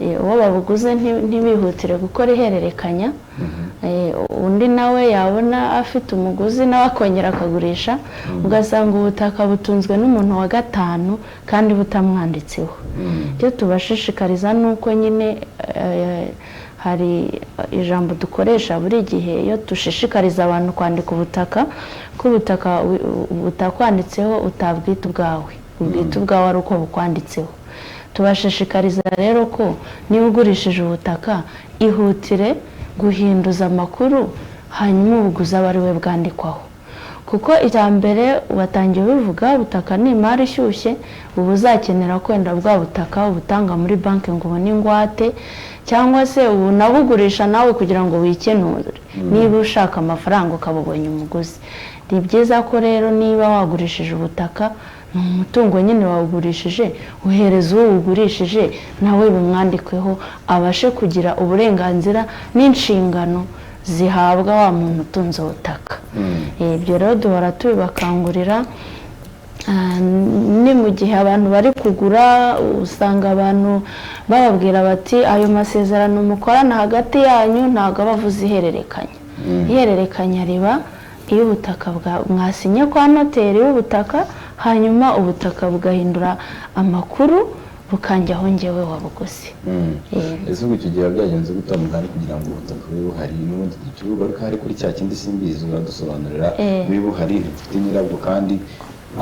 uwo babuguze ntibihutire gukora ihererekanya undi nawe yabona afite umuguzi nawe akongera akagurisha ugasanga ubutaka butunzwe n'umuntu wa gatanu kandi butamwanditseho. Icyo tubashishikariza ni uko nyine hari ijambo dukoresha buri gihe iyo dushishikariza abantu kwandika ubutaka ko ubutaka butakwanditseho utabwita ubwawe ubwita ubwawe ari uko bukwanditseho. Tubashishikariza rero ko niba ugurishije ubutaka ihutire guhinduza amakuru hanyuma ubuguzi aba ari we bwandikwaho kuko icya mbere watangiye bivuga ubutaka ni imari ishyushye ubu uzakenera kwenda bwa butaka ubutanga muri banki ngo ubone ingwate cyangwa se ubu nabugurisha nawe kugira ngo wikenure niba ushaka amafaranga ukabubonye umuguzi. Ni byiza ko rero niba wagurishije ubutaka ni umutungo nyine wawugurishije uhereza uwo ugurishije nawe bimwandikweho abashe kugira uburenganzira n'inshingano zihabwa wa muntu utunze ubutaka. Ibyo rero duhora tubibakangurira ni mu gihe abantu bari kugura usanga abantu bababwira bati ayo masezerano mukorana hagati yanyu ntabwo bavuze ihererekanya. Ihererekanya riba iyo ubutaka mwasinye kwa noteri w'ubutaka hanyuma ubutaka bugahindura amakuru bukanjyaho njyewe wabuguzi. Ese ubu icyo gihe byagenze gutandukana kugira ngo ubutaka bube buhari n'ubundi ikibuga ariko hari kuri cya kindi simbizi uradusobanurira buri buhari ntufite nyirabwo kandi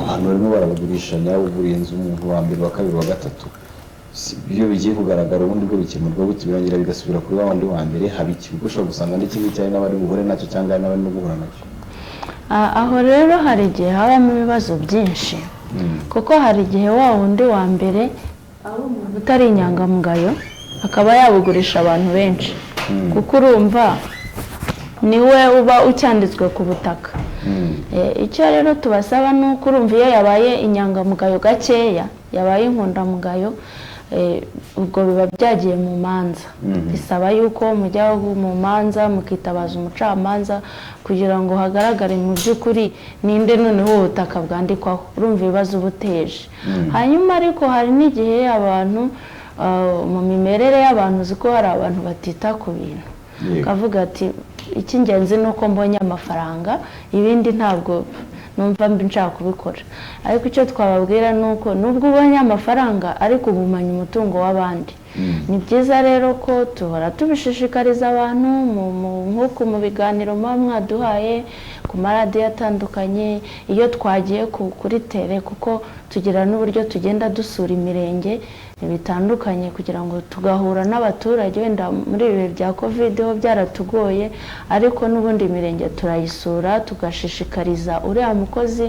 abantu barimo barabugurishanya uguriye inzu umuntu wa mbere wa kabiri wa gatatu iyo bigiye kugaragara ubundi bwo bikemurwa buti birangira bigasubira kuri wa wundi wa mbere haba ikibuga ushobora gusanga n'ikindi cyane n'abari buhure nacyo cyangwa n'abari no guhura nacyo. Aho rero hari igihe habamo ibibazo byinshi kuko hari igihe wa wundi wa mbere aho umuntu utari inyangamugayo akaba yabugurisha abantu benshi kuko urumva niwe uba ucyanditswe ku butaka. Icyo rero tubasaba ni uko urumva iyo yabaye inyangamugayo gakeya yabaye inkundamugayo ubwo biba byagiye mu manza bisaba yuko mujya mu manza mukitabaza umucamanza kugira ngo hagaragare mu by'ukuri ninde noneho ubutaka bwandikwaho urumva ibibazo buteje. Hanyuma ariko hari n'igihe abantu mu mimerere y'abantu uzi ko hari abantu batita ku bintu kavuga ati icy'ingenzi ni uko mbonye amafaranga ibindi ntabwo numva nshaka kubikora. Ariko icyo twababwira ni uko nubwo ubonye amafaranga ariko ugumanya umutungo w'abandi. Ni byiza rero ko tuhora tubishishikariza abantu nk'uko mu biganiro muba mwaduhaye ku maradiyo atandukanye iyo twagiye kuri tere kuko tugira n'uburyo tugenda dusura imirenge bitandukanye kugira ngo tugahura n'abaturage wenda muri ibi bihe bya covid ho byaratugoye ariko n'ubundi imirenge turayisura tugashishikariza uriya mukozi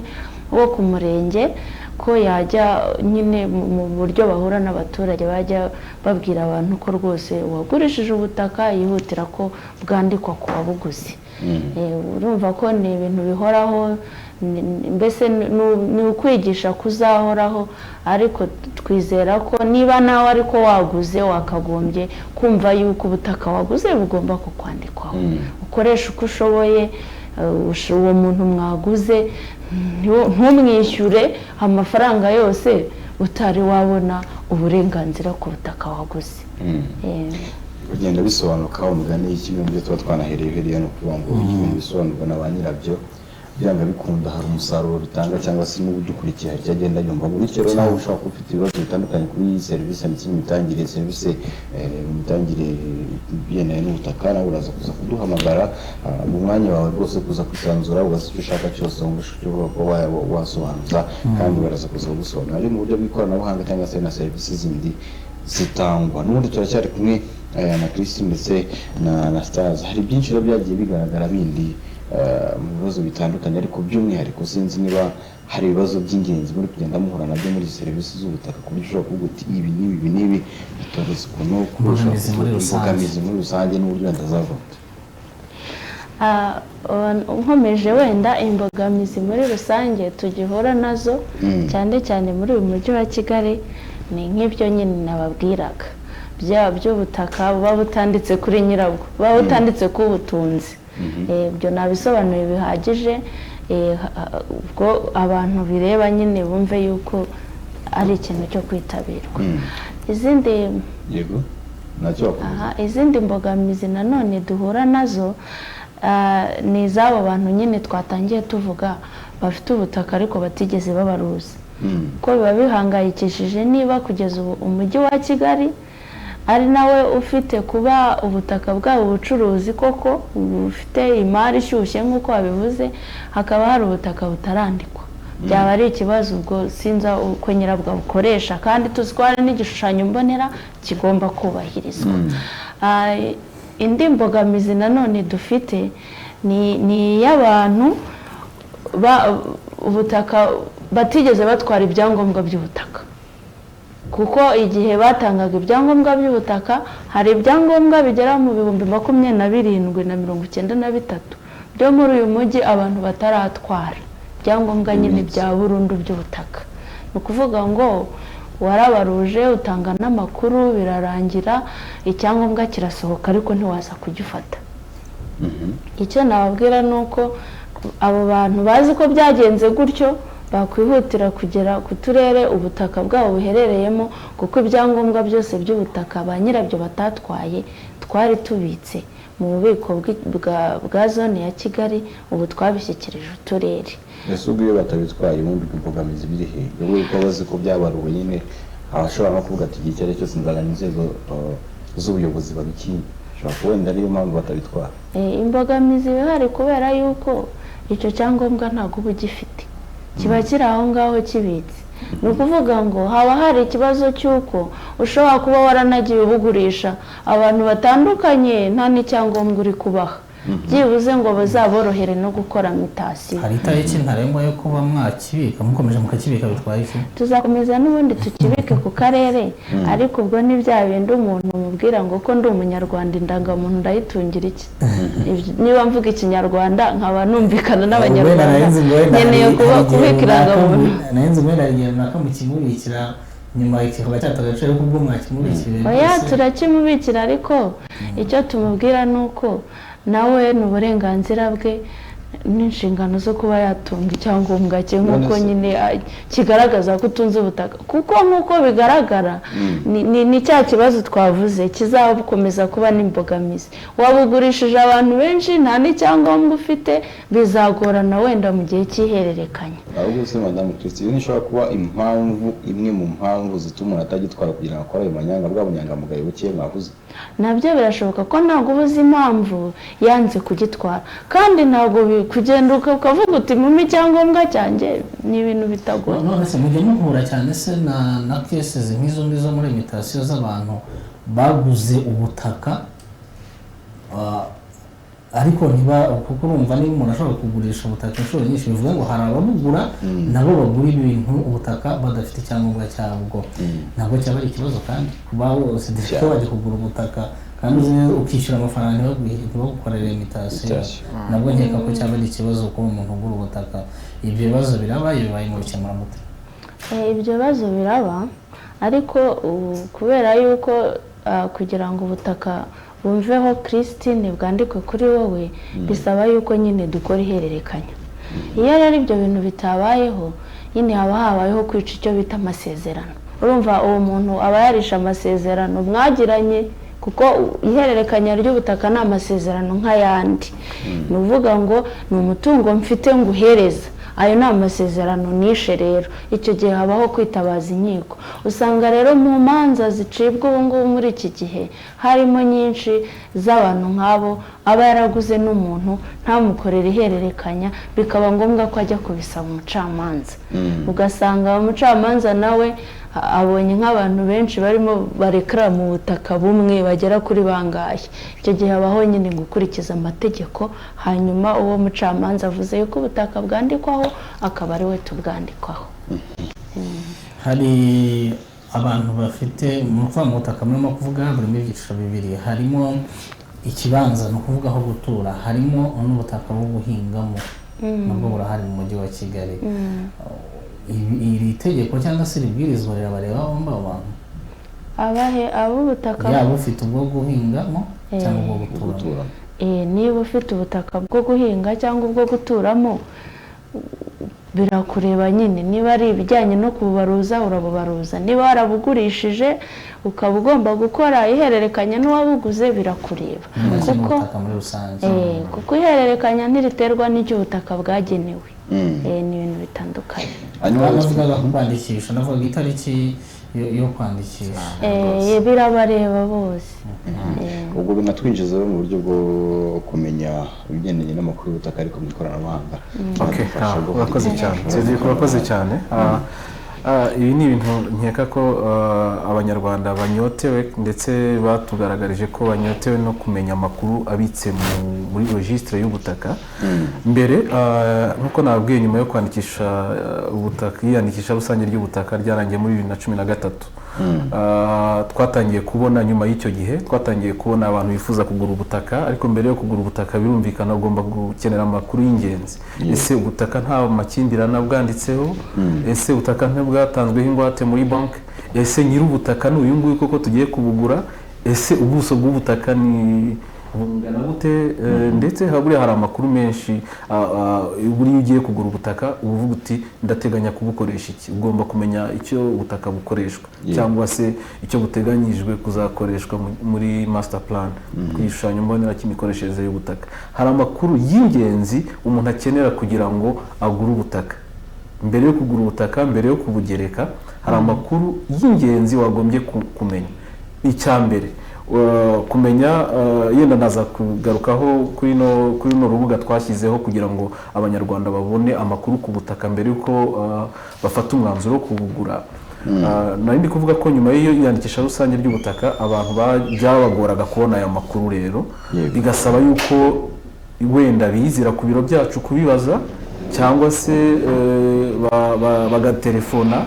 wo ku murenge ko yajya nyine mu buryo bahura n'abaturage bajya babwira abantu ko rwose uwagurishije ubutaka yihutira ko bwandikwa ku wabuguzi. Urumva ko ni ibintu bihoraho mbese ni ukwigisha kuzahoraho ariko twizera ko niba nawe ariko waguze wakagombye kumva yuko ubutaka waguze bugomba kukwandikwaho ukoresha uko ushoboye uwo muntu mwaguze ntumwishyure amafaranga yose utari wabona uburenganzira ku butaka waguze. Ugenda bisobanuka umugani y'ikimwe mu byo tuba twanahereye heriya no kuvuga ngo ibintu bisobanurwa na ba nyirabyo byanga bikunda hari umusaruro bitanga cyangwa se n'ubudukurikiye hari cyagenda yumva muri cyo rero nawe ushaka ufite ibibazo bitandukanye kuri iyi serivisi ndetse n'imitangire serivisi imitangire biyenaye n'ubutaka nawe uraza kuza kuduhamagara mu mwanya wawe rwose kuza kwisanzura ubaza icyo ushaka cyose mu buryo bwo wasobanuza kandi baraza kuza gusobanura ari mu buryo bw'ikoranabuhanga cyangwa se na serivisi zindi zitangwa. N'ubundi turacyari kumwe na Christine ndetse na Stars. Hari byinshi rero byagiye bigaragara bindi mu bibazo bitandukanye ariko by'umwihariko sinzi niba hari ibibazo by'ingenzi muri kugenda muhura nabyo muri serivisi z'ubutaka ku buryo ushobora kuvuga uti ibi n'ibi waduze ukuntu Imbogamizi muri rusange. imbogamizi muri rusange n'uburyo ndazavamo nkomeje wenda imbogamizi muri rusange tugihura nazo cyane cyane muri uyu mujyi wa Kigali ni nk'ibyo nyine nababwiraga byaba by'ubutaka buba butanditse kuri nyirabwo buba butanditse ku butunzi ibyo nabisobanuye bihagije ubwo abantu bireba nyine bumve yuko ari ikintu cyo kwitabirwa izindi yego nacyo wakomeza izindi mbogamizi nanone duhura nazo ni iz'abo bantu nyine twatangiye tuvuga bafite ubutaka ariko batigeze babaruzi ko biba bihangayikishije niba kugeza ubu umujyi wa Kigali ari nawe ufite kuba ubutaka bwabo ubucuruzi koko bufite imari ishyushye nk'uko wabivuze hakaba hari ubutaka butarandikwa byaba ari ikibazo ubwo sinza uko nyirabwo bukoresha kandi tuzi ko hari n'igishushanyo mbonera kigomba kubahirizwa indi mbogamizi nanone dufite ni iy'abantu ubutaka batigeze batwara ibyangombwa by'ubutaka kuko igihe batangaga ibyangombwa by'ubutaka hari ibyangombwa bigera mu 27,793 byo muri uyu mujyi abantu bataratwara ibyangombwa nyine bya burundu by'ubutaka ni ukuvuga ngo warabaruje utanga n'amakuru birarangira icyangombwa kirasohoka ariko ntiwaza kugifata icyo nababwira ni uko abo bantu bazi ko byagenze gutyo bakwihutira kugera ku turere ubutaka bwabo buherereyemo kuko ibyangombwa byose by'ubutaka ba nyirabyo batatwaye twari tubitse mu bubiko bwa zone ya Kigali ubu twabishyikirije uturere ese ubwo iyo batabitwaye mu mbogamizi biri he wowe ko bazi ko byabaruwe nyine abashobora no kuvuga ati igihe cyari cyose nzagana inzego z'ubuyobozi babikinye ushobora kuba wenda ariyo mpamvu batabitwara imbogamizi bihari kubera yuko icyo cyangombwa ntabwo uba ugifite kiba kiri aho ngaho kibitse ni ukuvuga ngo haba hari ikibazo cy'uko ushobora kuba waranagiye ubugurisha abantu batandukanye nta n'icyangombwa uri kubaha byibuze ngo bazaborohere no gukora mitasiyo hari itariki ntarengwa yo kuba mwakibika mukomeje mukakibika bitwaye iki tuzakomeza n'ubundi tukibike ku karere ariko ubwo ni bya bindi umuntu mubwira ngo ko ndi umunyarwanda indangamuntu ndayitungira iki niba mvuga ikinyarwanda nkaba numvikana n'abanyarwanda nkeneye kubika irangamuntu nahenze mwera igihe nakamukimubikira nyuma ikikuba cyatagaciro kubwo mwakimubikira oya turakimubikira ariko icyo tumubwira ni uko nawe ni uburenganzira bwe n'inshingano zo kuba yatunga icyangombwa cye nk'uko nyine kigaragaza ko utunze ubutaka kuko nk'uko bigaragara ni cya kibazo twavuze kizakomeza kuba n'imbogamizi wabugurishije abantu benshi nta n'icyangombwa ufite bizagorana wenda mu gihe cy'ihererekanya ahubwo se madamu Christine ishobora kuba impamvu imwe mu mpamvu zituma umuntu atagitwara kugira ngo akore ayo manyanga bwa bunyangamugayo buke mwavuze nabyo birashoboka ko ntabwo ubuze impamvu yanze kugitwara kandi ntabwo kugenda ukavuga uti mumpe icyangombwa cyanjye ni ibintu bitagora none se mujya muhura cyane se na cases nk'izo ngizo muri imitasiyo z'abantu baguze ubutaka ariko kuko urumva niba umuntu ashobora kugurisha ubutaka inshuro nyinshi bivuga ngo hari ababugura nabo bagura ibintu ubutaka badafite icyangombwa cyabwo ntabwo cyaba ari ikibazo kandi kuba wose dufite wajya kugura ubutaka kandi ukishyura amafaranga ntibagukorere imitasiyo nabwo nkeka ko cyaba ari ikibazo kuba umuntu ugura ubutaka ibyo bibazo biraba bibaye mu bikemura mute ibyo bibazo biraba ariko kubera yuko kugira ngo ubutaka bumveho Christine bwandikwe kuri wowe bisaba yuko nyine dukora ihererekanya iyo rero ibyo bintu bitabayeho nyine haba habayeho kwica icyo bita amasezerano urumva uwo muntu aba yarisha amasezerano mwagiranye kuko ihererekanya ry'ubutaka ni amasezerano nk'ayandi ni uvuga ngo ni umutungo mfite nguhereza ayo ni amasezerano nishe rero icyo gihe habaho kwitabaza inkiko usanga rero mu manza zicibwa ubu ngubu muri iki gihe harimo nyinshi z'abantu nk'abo aba yaraguze n'umuntu ntamukorere ihererekanya bikaba ngombwa ko ajya kubisaba umucamanza ugasanga umucamanza nawe abonye nk'abantu benshi barimo barekera mu butaka bumwe bagera kuri bangahe icyo gihe habaho nyine gukurikiza amategeko hanyuma uwo mucamanza avuze yuko ubutaka bwandikwaho akaba ari we tubwandikwaho hari abantu bafite mu kuvuga mu butaka murimo kuvuga burimo ibyiciro bibiri, harimo ikibanza ni ukuvuga aho gutura, harimo n'ubutaka bwo guhingamo nabwo burahari mu mujyi wa Kigali. Iri tegeko cyangwa se ribwirizwa rirabareba bombi abo bantu, ab'ubutaka yaba ufite ubwo guhingamo cyangwa ubwo guturamo. Niba ufite ubutaka bwo guhinga cyangwa ubwo guturamo birakureba nyine. Niba ari ibijyanye no kububaruza urabubaruza, niba warabugurishije ukaba ugomba gukora ihererekanya n'uwabuguze birakureba, kuko ihererekanya ntiriterwa n'icyo ubutaka bwagenewe. Ni ibintu bitandukanye. Navugaga kwandikisha, navugaga itariki yo kwandikisha birabareba bose. ubwo binatwinjiza mu buryo bwo kumenya ibigendanye n'amakuru y'ubutaka ariko mu ikoranabuhanga. Urakoze cyane, urakoze cyane. Ibi ni ibintu nkeka ko abanyarwanda banyotewe, ndetse batugaragarije ko banyotewe no kumenya amakuru abitse muri registre y'ubutaka. Mbere nkuko nababwiye, nyuma yo kwandikisha ubutaka, iyandikisha rusange ry'ubutaka ryarangiye muri 2013, twatangiye kubona, nyuma y'icyo gihe twatangiye kubona abantu bifuza kugura ubutaka, ariko mbere yo kugura ubutaka birumvikana ugomba gukenera amakuru y'ingenzi. Ese ubutaka nta makimbirane bwanditseho? Ese ubutaka bwatanzweho ingwate muri banki? Ese nyir'ubutaka ni uyu nguyu koko tugiye kubugura? Ese ubuso bw'ubutaka ni bungana gute? Ndetse haburiya hari amakuru menshi. Buriya ugiye kugura ubutaka uvuga uti ndateganya kubukoresha iki, ugomba kumenya icyo ubutaka bukoreshwa, cyangwa se icyo buteganyijwe kuzakoreshwa muri master plan, ku gishushanyo mbonera cy'imikoreshereze y'ubutaka. Hari amakuru y'ingenzi umuntu akenera kugira ngo agure ubutaka. Mbere yo kugura ubutaka, mbere yo kubugereka, hari amakuru y'ingenzi wagombye kumenya. Icya mbere kumenya, yenda naza kugarukaho kuri no rubuga twashyizeho kugira ngo abanyarwanda babone amakuru ku butaka mbere yuko bafata umwanzuro wo kubugura. Nari ndi kuvuga ko nyuma y'iyo iyandikisha rusange ry'ubutaka abantu byabagoraga kubona aya makuru, rero bigasaba yuko wenda bizira ku biro byacu kubibaza, cyangwa se bagatelefona,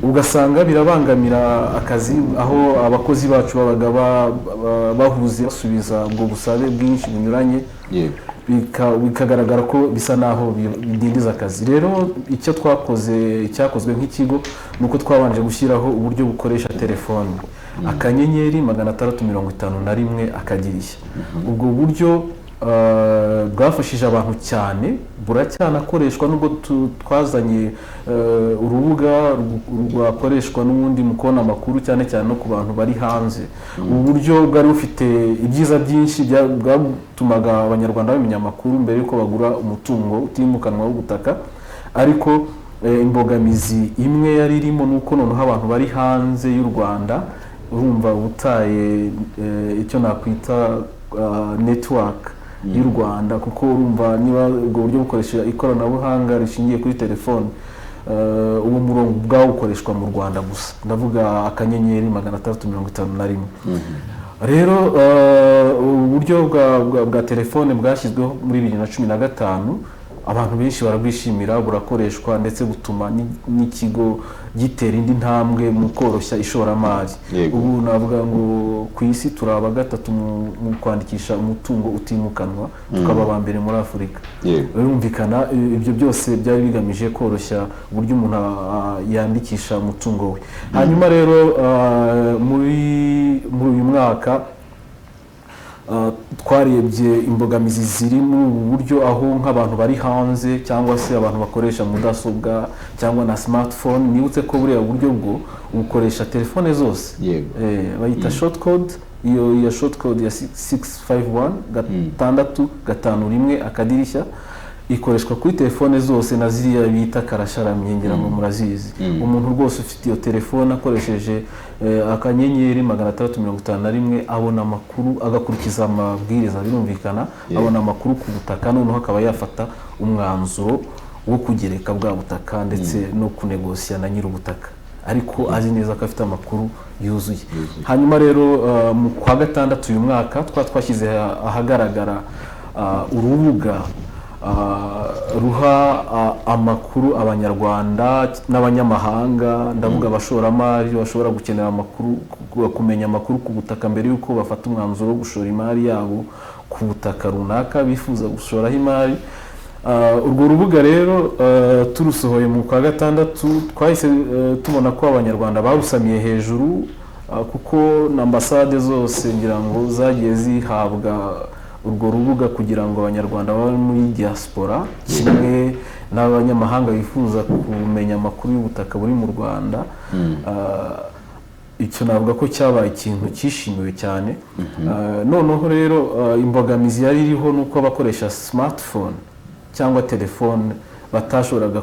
ugasanga birabangamira akazi, aho abakozi bacu babaga bahuze basubiza ubwo busabe bwinshi bunyuranye, bikagaragara ko bisa naho bidindiza akazi. Rero icyo cyakozwe nk'ikigo ni uko twabanje gushyiraho uburyo bukoresha telefone, akanyenyeri 651 akadirishya. Ubwo buryo bwafashije abantu cyane, buracyanakoreshwa nubwo twazanye urubuga rwakoreshwa n'ubundi mu kubona amakuru, cyane cyane no ku bantu bari hanze. Ubu buryo bwari bufite ibyiza byinshi, bwatumaga abanyarwanda bamenya amakuru mbere yuko bagura umutungo utimukanwa w'ubutaka. Ariko imbogamizi imwe yari irimo nuko noneho abantu bari hanze y'u Rwanda, urumva ubutaye icyo nakwita network y'u Rwanda, kuko urumva niba ubwo buryo bukoresha ikoranabuhanga rishingiye kuri telefone, uwo murongo bwawo ukoreshwa mu Rwanda gusa, ndavuga akanyenyeri 651. Rero uburyo bwa telefone bwashyizweho muri 2015, abantu benshi barabwishimira, burakoreshwa, ndetse butuma n'ikigo gitera indi ntambwe mu koroshya ishoramari. Ubu navuga ngo ku isi turaba gatatu mu kwandikisha umutungo utimukanwa, tukaba aba mbere muri Afurika. Birumvikana ibyo byose byari bigamije koroshya uburyo umuntu yandikisha umutungo we. Hanyuma rero muri uyu mwaka twarebye imbogamizi ziri muri ubu buryo, aho nk'abantu bari hanze cyangwa se abantu bakoresha mudasobwa cyangwa na smartphone. Nibutse ko buriya buryo bwo ukoresha telefone zose, bayita short code. Iyo short code ya 651 651 akadirishya ikoreshwa kuri telefone zose, na ziriya bita karasharamye, ngira ngo murazizi. Umuntu rwose ufite iyo telefone akoresheje akanyenyeri 651 abona amakuru, agakurikiza amabwiriza, birumvikana, abona amakuru ku butaka, noneho akaba yafata umwanzuro wo kugereka bwa butaka, ndetse no kunegosiya na nyir'ubutaka, ariko azi neza ko afite amakuru yuzuye. Hanyuma rero mu kwa gatandatu uyu mwaka twashyize ahagaragara urubuga ruha amakuru abanyarwanda n'abanyamahanga, ndavuga abashoramari bashobora gukenera amakuru, kumenya amakuru ku butaka mbere y'uko bafata umwanzuro wo gushora imari yabo ku butaka runaka bifuza gushoraho imari. Urwo rubuga rero turusohoye mu kwa gatandatu twahise tubona ko abanyarwanda barusamiye hejuru, kuko n'ambasade zose ngira ngo zagiye zihabwa urwo rubuga kugira ngo abanyarwanda babe muri diaspora kimwe n'abanyamahanga bifuza kumenya amakuru y'ubutaka buri mu Rwanda. Icyo navuga ko cyabaye ikintu cyishimiwe cyane. Noneho rero imbogamizi yari iriho nuko abakoresha smartphone cyangwa telefone batashoboraga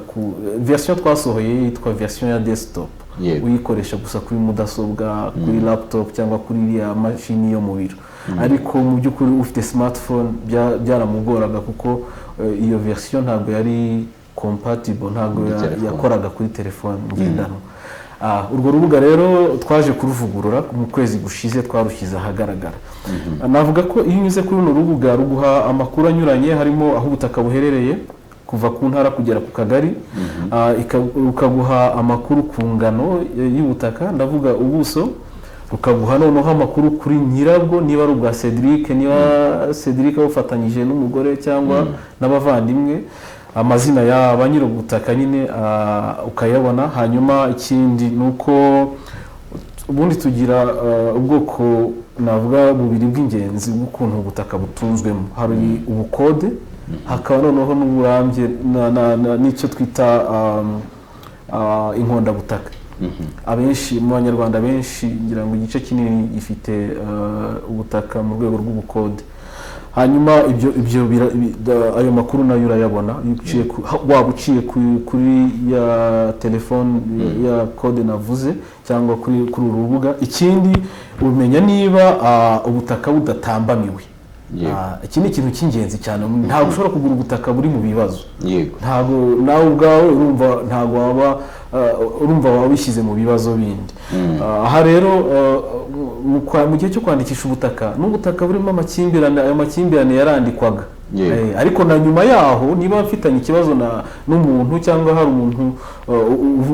version twasohoye yitwa version ya desktop, uyikoresha gusa kuri mudasobwa, kuri laptop cyangwa kuri iriya mashini yo mu biro. Ariko mu by'ukuri ufite smartphone byaramugoraga kuko iyo version ntabwo yari compatible, ntabwo yakoraga kuri telefone ngendanwa. Urwo rubuga rero twaje kuruvugurura mu kwezi gushize, twarushyize ahagaragara. Navuga ko iyo unyuze kuri runo rubuga ruguha amakuru anyuranye, harimo aho ubutaka buherereye kuva ku ntara kugera ku kagari, ukaguha amakuru ku ngano y'ubutaka, ndavuga ubuso, ukaguha noneho amakuru kuri nyirabwo, niba ari ubwa Cedric, niba Cedric abufatanyije n'umugore cyangwa n'abavandimwe, amazina ya ba nyir'ubutaka nyine ukayabona. Hanyuma ikindi nuko ubundi tugira ubwoko navuga bubiri bw'ingenzi bw'ukuntu ubutaka butunzwemo. Hari ubukode, hakaba noneho n'uburambye n'icyo twita inkondabutaka. Abenshi mu banyarwanda benshi ngira ngo igice kinini gifite ubutaka mu rwego rw'ubukode. Hanyuma ayo makuru nayo urayabona waba uciye kuri ya telefone ya code navuze cyangwa kuri urubuga. Ikindi umenya niba ubutaka budatambamiwe. Iki ni ikintu cy'ingenzi cyane. Ntabwo ushobora kugura ubutaka buri mu bibazo, ntabwo nawe ubwawe urumva waba wishyize mu bibazo bindi. Aha rero mu gihe cyo kwandikisha ubutaka, n'ubutaka burimo amakimbirane, ayo makimbirane yarandikwaga. Ariko na nyuma yaho niba afitanye ikibazo n'umuntu cyangwa hari umuntu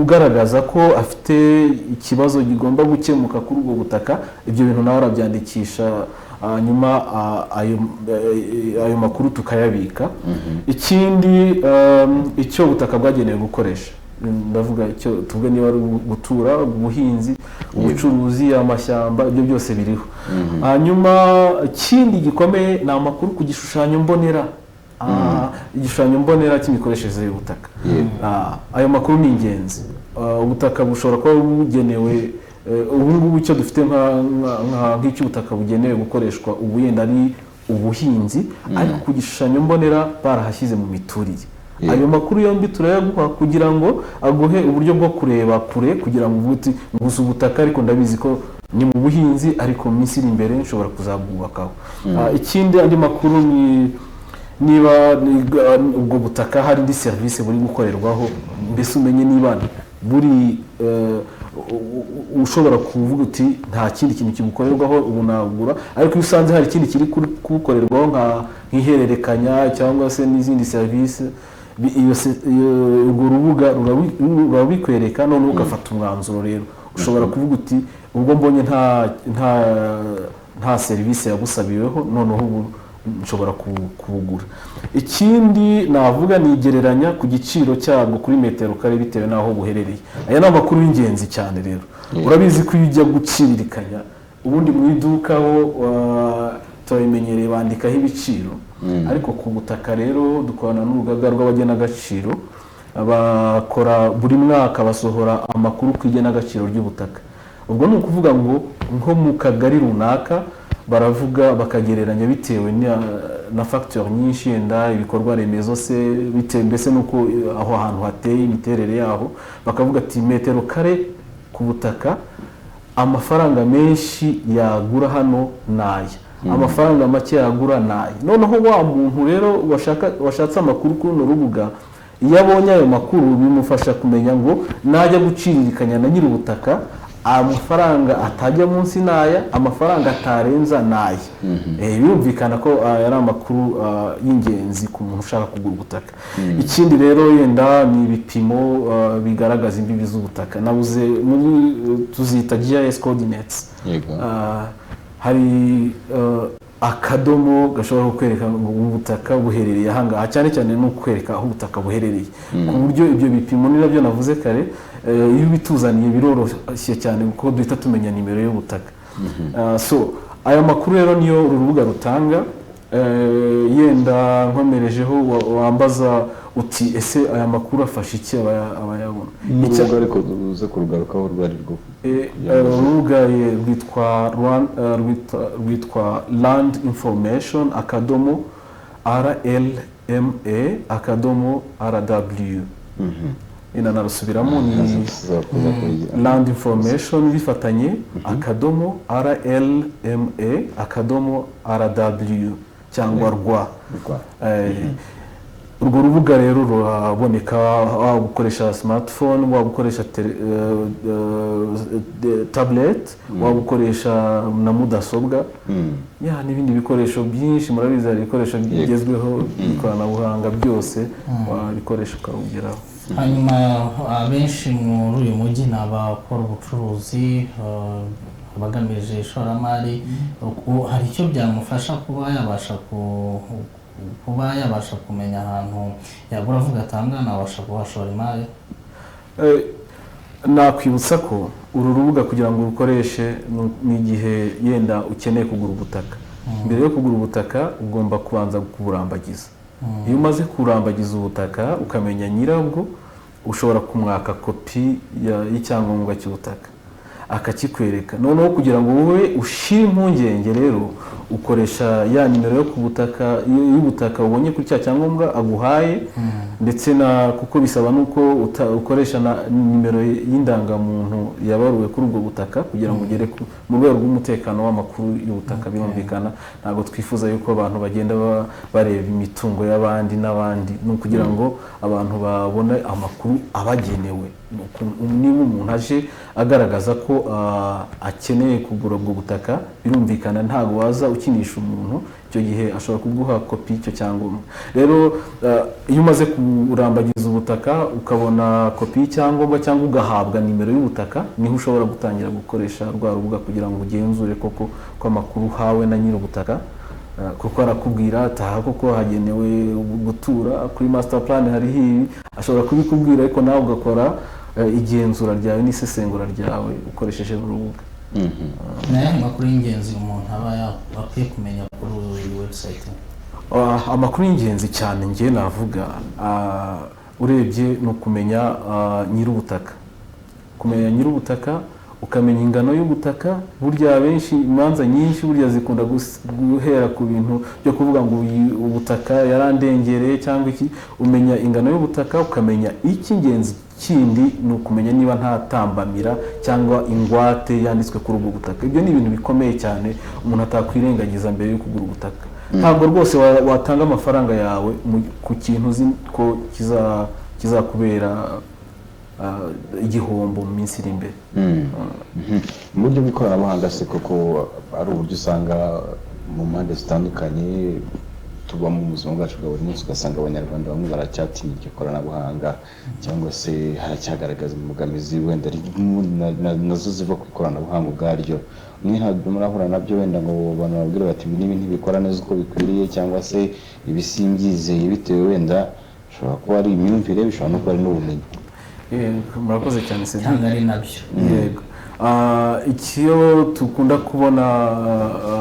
ugaragaza ko afite ikibazo gigomba gukemuka kuri ubwo butaka, ibyo bintu nawe arabyandikisha, hanyuma ayo makuru tukayabika. Ikindi icyo ubutaka bwagenewe gukoresha, ndavuga icyo tuvuga niba ari gutura, ubuhinzi, ubucuruzi, amashyamba, ibyo byose biriho. Hanyuma ikindi gikomeye ni amakuru ku gishushanyo mbonera, igishushanyo mbonera cy'imikoreshereze y'ubutaka. Ayo makuru ni ingenzi. Ubutaka bushobora kuba bugenewe, ubu ngubu icyo dufite nk'icy'ubutaka bugenewe gukoreshwa ubu yenda ari ubuhinzi, ariko ku gishushanyo mbonera barahashyize mu miturire. Ayo makuru yombi turayaguha kugira ngo aguhe uburyo bwo kureba kure, kugira ngo uvuge gusa ubutaka ariko ndabizi ko ni mu buhinzi, ariko mu minsi iri imbere nshobora kuzabwubakaho. Ikindi andi makuru ni niba ubwo butaka hari indi serivisi buri gukorerwaho, mbese umenye niba buri ushobora kuvuga uti nta kindi kintu kibukorerwaho ubu nagura. Ariko iyo usanze hari ikindi kiri kubukorerwaho nk'ihererekanya cyangwa se n'izindi serivisi, urwo rubuga ruba bikwereka, noneho ugafata umwanzuro. Rero ushobora kuvuga uti ubwo mbonye nta serivisi yagusabiweho, noneho ubu nshobora kubugura. Ikindi navuga ni igereranya ku giciro cyabwo kuri metero kare bitewe n'aho buherereye. Aya ni amakuru y'ingenzi cyane. Rero urabizi ko iyo ujya guciririkanya, ubundi mu iduka ho turabimenyereye bandikaho ibiciro, ariko ku butaka rero dukorana n'urugaga rw'abagenagaciro, bakora buri mwaka basohora amakuru ku igenagaciro ry'ubutaka. Ubwo ni ukuvuga ngo nko mu kagari runaka baravuga bakagereranya bitewe na facteur nyinshi, yenda ibikorwa remezo se, bitewe mbese nuko aho hantu hateye, imiterere yaho, bakavuga ati metero kare ku butaka amafaranga menshi yagura hano naya, amafaranga make yagura naya. Noneho wa muntu rero washatse amakuru kuri runo rubuga, iyo abonye ayo makuru bimufasha kumenya ngo najya guciririkanya na nyir'ubutaka amafaranga atajya munsi n'aya, amafaranga atarenza n'aya. Birumvikana ko ari amakuru y'ingenzi ku muntu ushaka kugura ubutaka. Ikindi rero yenda ni ibipimo bigaragaza imbibi z'ubutaka, nabuze muri tuzita GIS coordinates. Hari akadomo gashobora kukwereka ubutaka buherereye ahangaha, cyane cyane no kukwereka aho ubutaka buherereye, ku buryo ibyo bipimo ni nabyo navuze kare, iyo bituzaniye biroroshye cyane kuko duhita tumenya nimero y'ubutaka. So aya makuru rero niyo uru rubuga rutanga. Yenda nkomerejeho wambaza uti ese aya makuru afasha iki abayabona. Urubuga ariko uze kurugarukaho rwari rwo urubuga rwitwa Land Information akadomo RLMA akadomo RW. Ina narusubiramo ni Land Information bifatanye akadomo RLMA akadomo RW cyangwa rwa. Urwo rubuga rero ruraboneka waba ukoresha smartphone, waba ukoresha tablet, waba ukoresha na mudasobwa, n'ibindi bikoresho byinshi. Murabizi hari ibikoresho bigezweho ikoranabuhanga byose wabikoresha ukarugeraho. Hanyuma abenshi muri uyu mujyi ni abakora ubucuruzi, abagamije ishoramari. Hari icyo byamufasha kuba yabasha kumenya ahantu yagura avuga atanga nabasha kuhashora imari? Nakwibutsa ko uru rubuga kugira ngo urukoreshe n'igihe yenda ukeneye kugura ubutaka. Mbere yo kugura ubutaka ugomba kubanza kuburambagiza. Iyo umaze kurambagiza ubutaka ukamenya nyirabwo, ushobora kumwaka kopi y'icyangombwa cy'ubutaka akakikwereka. Noneho kugira ngo wowe ushire impungenge rero ukoresha ya nimero yo ku butaka y'ubutaka ubonye kuri cya cyangombwa aguhaye, ndetse na kuko bisaba nuko ukoresha na nimero y'indangamuntu yabaruwe kuri ubwo butaka kugira ngo ugere mu rwego rw'umutekano w'amakuru y'ubutaka. Birumvikana ntabwo twifuza yuko abantu bagenda bareba imitungo y'abandi n'abandi, no kugira ngo abantu babone amakuru abagenewe. Niba umuntu aje agaragaza ko akeneye kugura ubwo butaka, birumvikana ntabwo waza ukinisha umuntu, icyo gihe ashobora kuguha kopi y'icyo cyangombwa. Rero iyo umaze kurambagiza ubutaka ukabona kopi y'icyangombwa cyangwa ugahabwa nimero y'ubutaka, niho ushobora gutangira gukoresha rwa rubuga kugira ngo ugenzure koko ko amakuru uhawe na nyir'ubutaka, kuko arakubwira ataha koko hagenewe gutura kuri master plan hariho ibi, ashobora kubikubwira ariko nawe ugakora igenzura ryawe n'isesengura ryawe ukoresheje urubuga. Naye makuru y'ingenzi umuntu aba akwiye kumenya kuri iyi website? Amakuru y'ingenzi cyane ngiye navuga urebye no kumenya nyir'ubutaka. Kumenya nyir'ubutaka, ukamenya ingano y'ubutaka. Burya benshi imanza nyinshi burya zikunda guhera ku bintu byo kuvuga ngo ubutaka yarandengereye cyangwa iki. Umenya ingano y'ubutaka, ukamenya icy'ingenzi kindi ni ukumenya niba nta tambamira cyangwa ingwate yanditswe kuri ubwo butaka. Ibyo ni ibintu bikomeye cyane umuntu atakwirengagiza mbere yo kugura ubutaka. Ntabwo rwose watanga amafaranga yawe ku kintu uzi ko kizakubera igihombo mu minsi iri imbere. Mu buryo bw'ikoranabuhanga se koko ari uburyo usanga mu mpande zitandukanye tuba mu buzima bwacu bwa buri munsi, ugasanga abanyarwanda bamwe baracyatinya iryo koranabuhanga, cyangwa se haracyagaragaza imbogamizi wenda nazo ziva ku ikoranabuhanga ubwaryo. Ntabwo murahura nabyo wenda ngo abantu babwire bati ibi n'ibi ntibikora neza uko bikwiriye, cyangwa se ibisimbyizeye bitewe wenda bishobora kuba ari imyumvire, bishobora no kuba ari n'ubumenyi? Murakoze cyane se. Cyangwa ari nabyo. Yego. Ikiyo tukunda kubona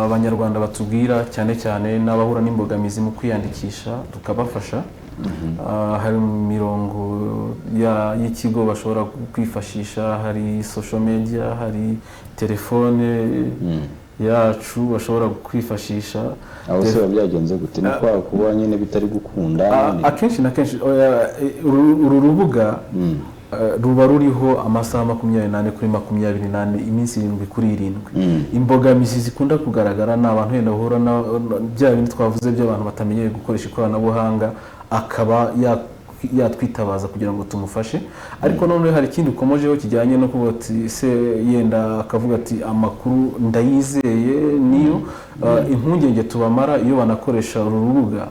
abanyarwanda batubwira cyane cyane n'abahura n'imbogamizi mu kwiyandikisha tukabafasha. Hari imirongo y'ikigo bashobora kwifashisha, hari social media, hari telefone yacu bashobora kwifashisha. Aho se byagenze gute? Ni kwa kuba nyine bitari gukunda? Akenshi na kenshi uru rubuga ruba ruriho amasaha 24 kuri 24, iminsi 7 kuri 7. Imbogamizi zikunda kugaragara ni abantu wenda bahura na bya bintu twavuze by'abantu batamenyeye gukoresha ikoranabuhanga, akaba yatwitabaza kugira ngo tumufashe ariko none hari ikindi ukomojeho kijyanye no kuvuga ati se yenda akavuga ati amakuru ndayizeye niyo impungenge tubamara iyo banakoresha uru rubuga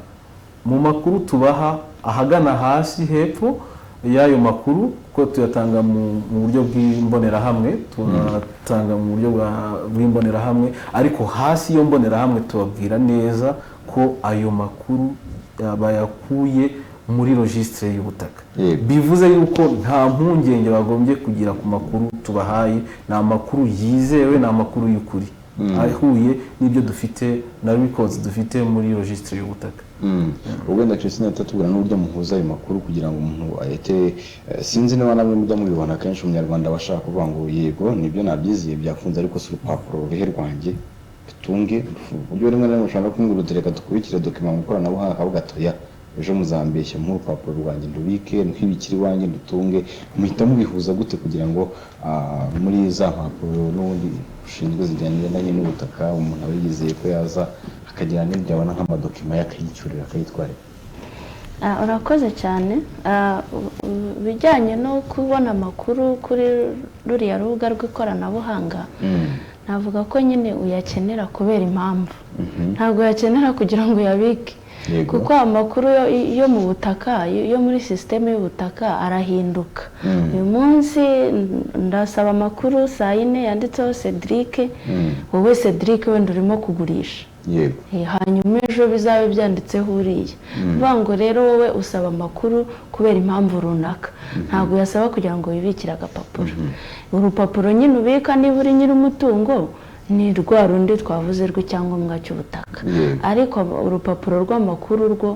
mu makuru tubaha ahagana hasi hepfo y'ayo makuru ko tuyatanga mu buryo bw'imbonerahamwe turatanga mu buryo bw'imbonerahamwe ariko hasi yo mbonerahamwe tubabwira neza ko ayo makuru bayakuye muri registre y'ubutaka bivuze yuko nta mpungenge bagombye kugira ku makuru tubahaye ni amakuru yizewe ni amakuru y'ukuri ahuye n'ibyo dufite na records dufite muri registre y'ubutaka ubwenda Christine atatubwira n'uburyo muhuza ayo makuru kugira ngo umuntu ayete sinzi niba namwe mujya mubibona kenshi umunyarwanda bashaka kuvuga ngo yego nibyo nabyiziye byakunze ariko si urupapuro ruhe rwanjye bitunge uburyo rimwe na rimwe ushobora kumbwira utereka dukubikire document mu ikoranabuhanga kavuga atoya ejo muzambeshya nk'urupapuro rwanjye ndubike nk'ibikiri wanjye ndutunge muhita mubihuza gute kugira ngo muri za mpapuro n'ubundi ushinzwe zijyanye n'ubutaka umuntu aba yizeye ko yaza akagira n'ibyo abona nk'amadokima y'akayicyurira akayitwarira urakoze cyane bijyanye no kubona amakuru kuri ruriya rubuga rw'ikoranabuhanga navuga ko nyine uyakenera kubera impamvu ntabwo uyakenera kugira ngo uyabike kuko amakuru yo mu butaka yo muri sisiteme y'ubutaka arahinduka uyu munsi ndasaba amakuru saa 4 yanditseho Cedric wowe Cedric wenda urimo kugurisha hanyuma ejo bizabe byanditseho uriya ngo rero wowe usaba amakuru kubera impamvu runaka ntabwo yasaba kugira ngo wibikire agapapuro urupapuro nyine ubika niba uri nyir'umutungo ni rwa rundi twavuze rw'icyangombwa cy'ubutaka ariko urupapuro rw'amakuru rwo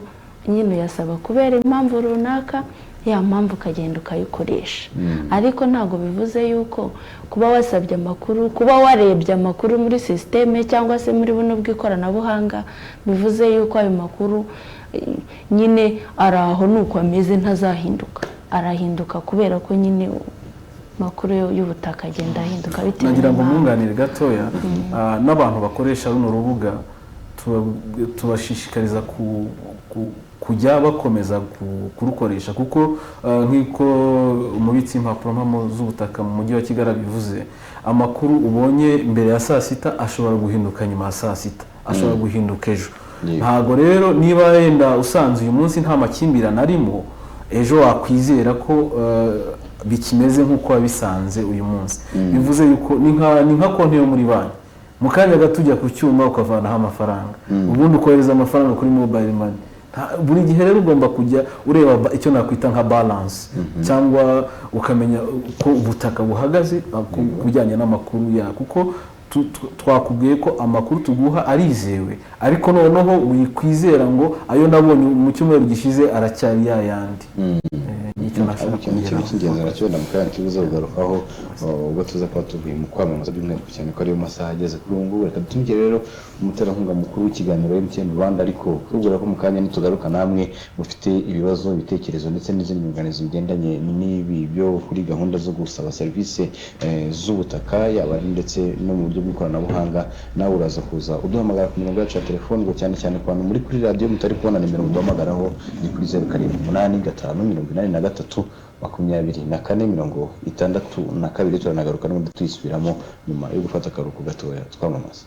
nyine yasaba kubera impamvu runaka ya mpamvu ukagenda ukayikoresha ariko ntabwo bivuze yuko kuba wasabye amakuru kuba warebye amakuru muri sisiteme cyangwa se muri buno bw'ikoranabuhanga bivuze yuko ayo makuru nyine ari aho nuko ameze ntazahinduka arahinduka kubera ko nyine makuru y'ubutaka agenda ahinduka bitewe nagira ngo mwunganire gatoya n'abantu bakoresha runo rubuga tubashishikariza kujya bakomeza kurukoresha kuko nk'iko umubitsi impapuro mpamo z'ubutaka mu mujyi wa Kigali bivuze amakuru ubonye mbere ya saa sita ashobora guhinduka nyuma ya saa sita ashobora guhinduka ejo ntago rero niba yenda usanze uyu munsi nta makimbirane arimo ejo wakwizera ko bikimeze nk'uko wabisanze uyu munsi bivuze yuko ni nka konti yo muri banki mu kanya gato ujya ku cyuma ukavanaho amafaranga ubundi ukohereza amafaranga kuri mobile money buri gihe rero ugomba kujya ureba icyo nakwita nka balance cyangwa ukamenya ko ubutaka buhagaze kujyanye n'amakuru ya kuko twakubwiye ko amakuru tuguha arizewe ariko noneho wikwizera ngo ayo nabonye mu cyumweru gishize aracyari yayandi nicyo nashaka ikintu cy'ingenzi nacyo ndamukanya kibuza kugarukaho ubwo tuza kuba tuvuye mu kwamamaza by'umwihariko cyane ko ariyo masaha ageze kuri ubu ngubu reka dutumike rero umuterankunga mukuru w'ikiganiro MTN Rwanda ariko kubwira ko mu kanya nitugaruka namwe mufite ibibazo ibitekerezo ndetse n'izindi nyunganizi bigendanye n'ibi byo kuri gahunda zo gusaba serivisi z'ubutaka yaba ndetse no mu buryo bw'ikoranabuhanga nawe uraza kuza uduhamagara ku mirongo yacu ya telefone ngo cyane cyane ku bantu muri kuri radio mutari kubona nimero muduhamagaraho ni kuri 0785832462 turanagaruka n'ubundi tuyisubiramo nyuma yo gufata akaruhuko gatoya twamamaza.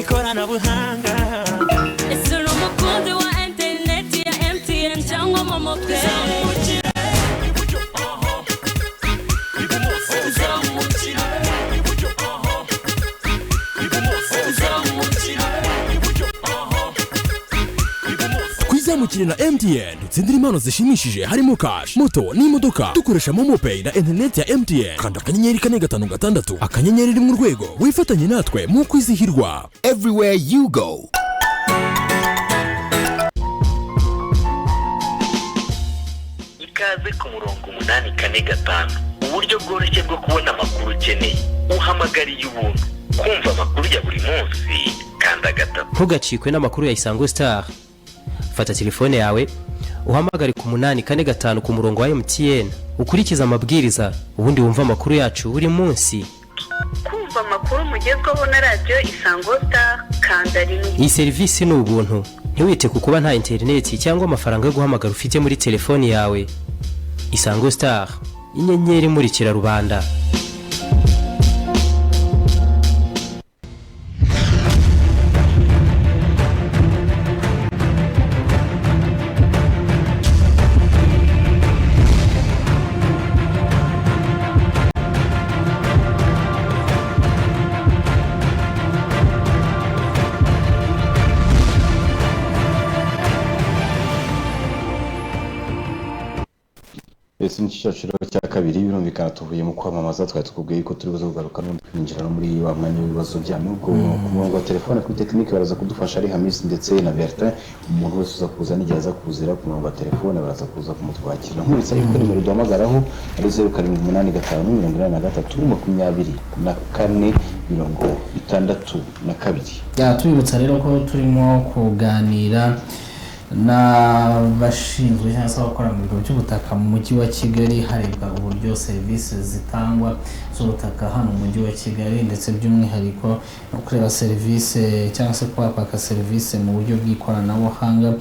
ikoranabuhanga ese umukunzi wa interineti ya MTN cyangwa momo pe ukiri na MTN dutsindira impano zishimishije harimo cash, moto n'imodoka dukoresha Momo Pay na internet ya MTN. Kanda akanyenyeri 456 akanyenyeri rimwe urwego wifatanye natwe mu kwizihirwa. Everywhere you go. Ikaze ku murongo 845. Uburyo bworoshye bwo kubona amakuru ukeneye. Uhamagariye ubuntu. Kumva amakuru ya buri munsi kanda gatatu. Ntugacikwe n'amakuru ya Isango Star. Fata telefone yawe uhamagare ku 845 ku murongo wa MTN. Ukurikiza amabwiriza ubundi wumva amakuru yacu buri munsi. Kumva amakuru mugezweho na radio Isango Star kanda rimwe. Iyi serivisi ni ubuntu. Ntiwite ku kuba nta interineti cyangwa amafaranga yo guhamagara ufite muri telefoni yawe. Isango Star, inyenyeri imurikira rubanda. Ese ni cyiciro cya kabiri birumvikana tuvuye mu kwamamaza twari tukubwiye ko turi buze kugaruka no kwinjira no muri wa mwanya w'ibibazo bya nubwo ku murongo wa telefone kuri technique baraza kudufasha ari Hamisi ndetse na Bertrand. Umuntu wese uza kuza nigeza kuzira ku murongo wa telefone baraza kuza kumutwakira nk'uretse yuko nimero duhamagaraho ari 0785232462. Ya tubibutsa rero ko turimo kuganira n'abashinzwe cyangwa se abakora mu bigo by'ubutaka mu mujyi wa Kigali harebwa uburyo serivisi zitangwa z'ubutaka hano mu mujyi wa Kigali ndetse by'umwihariko no kureba serivisi cyangwa se kwaka serivisi mu buryo bw'ikoranabuhanga.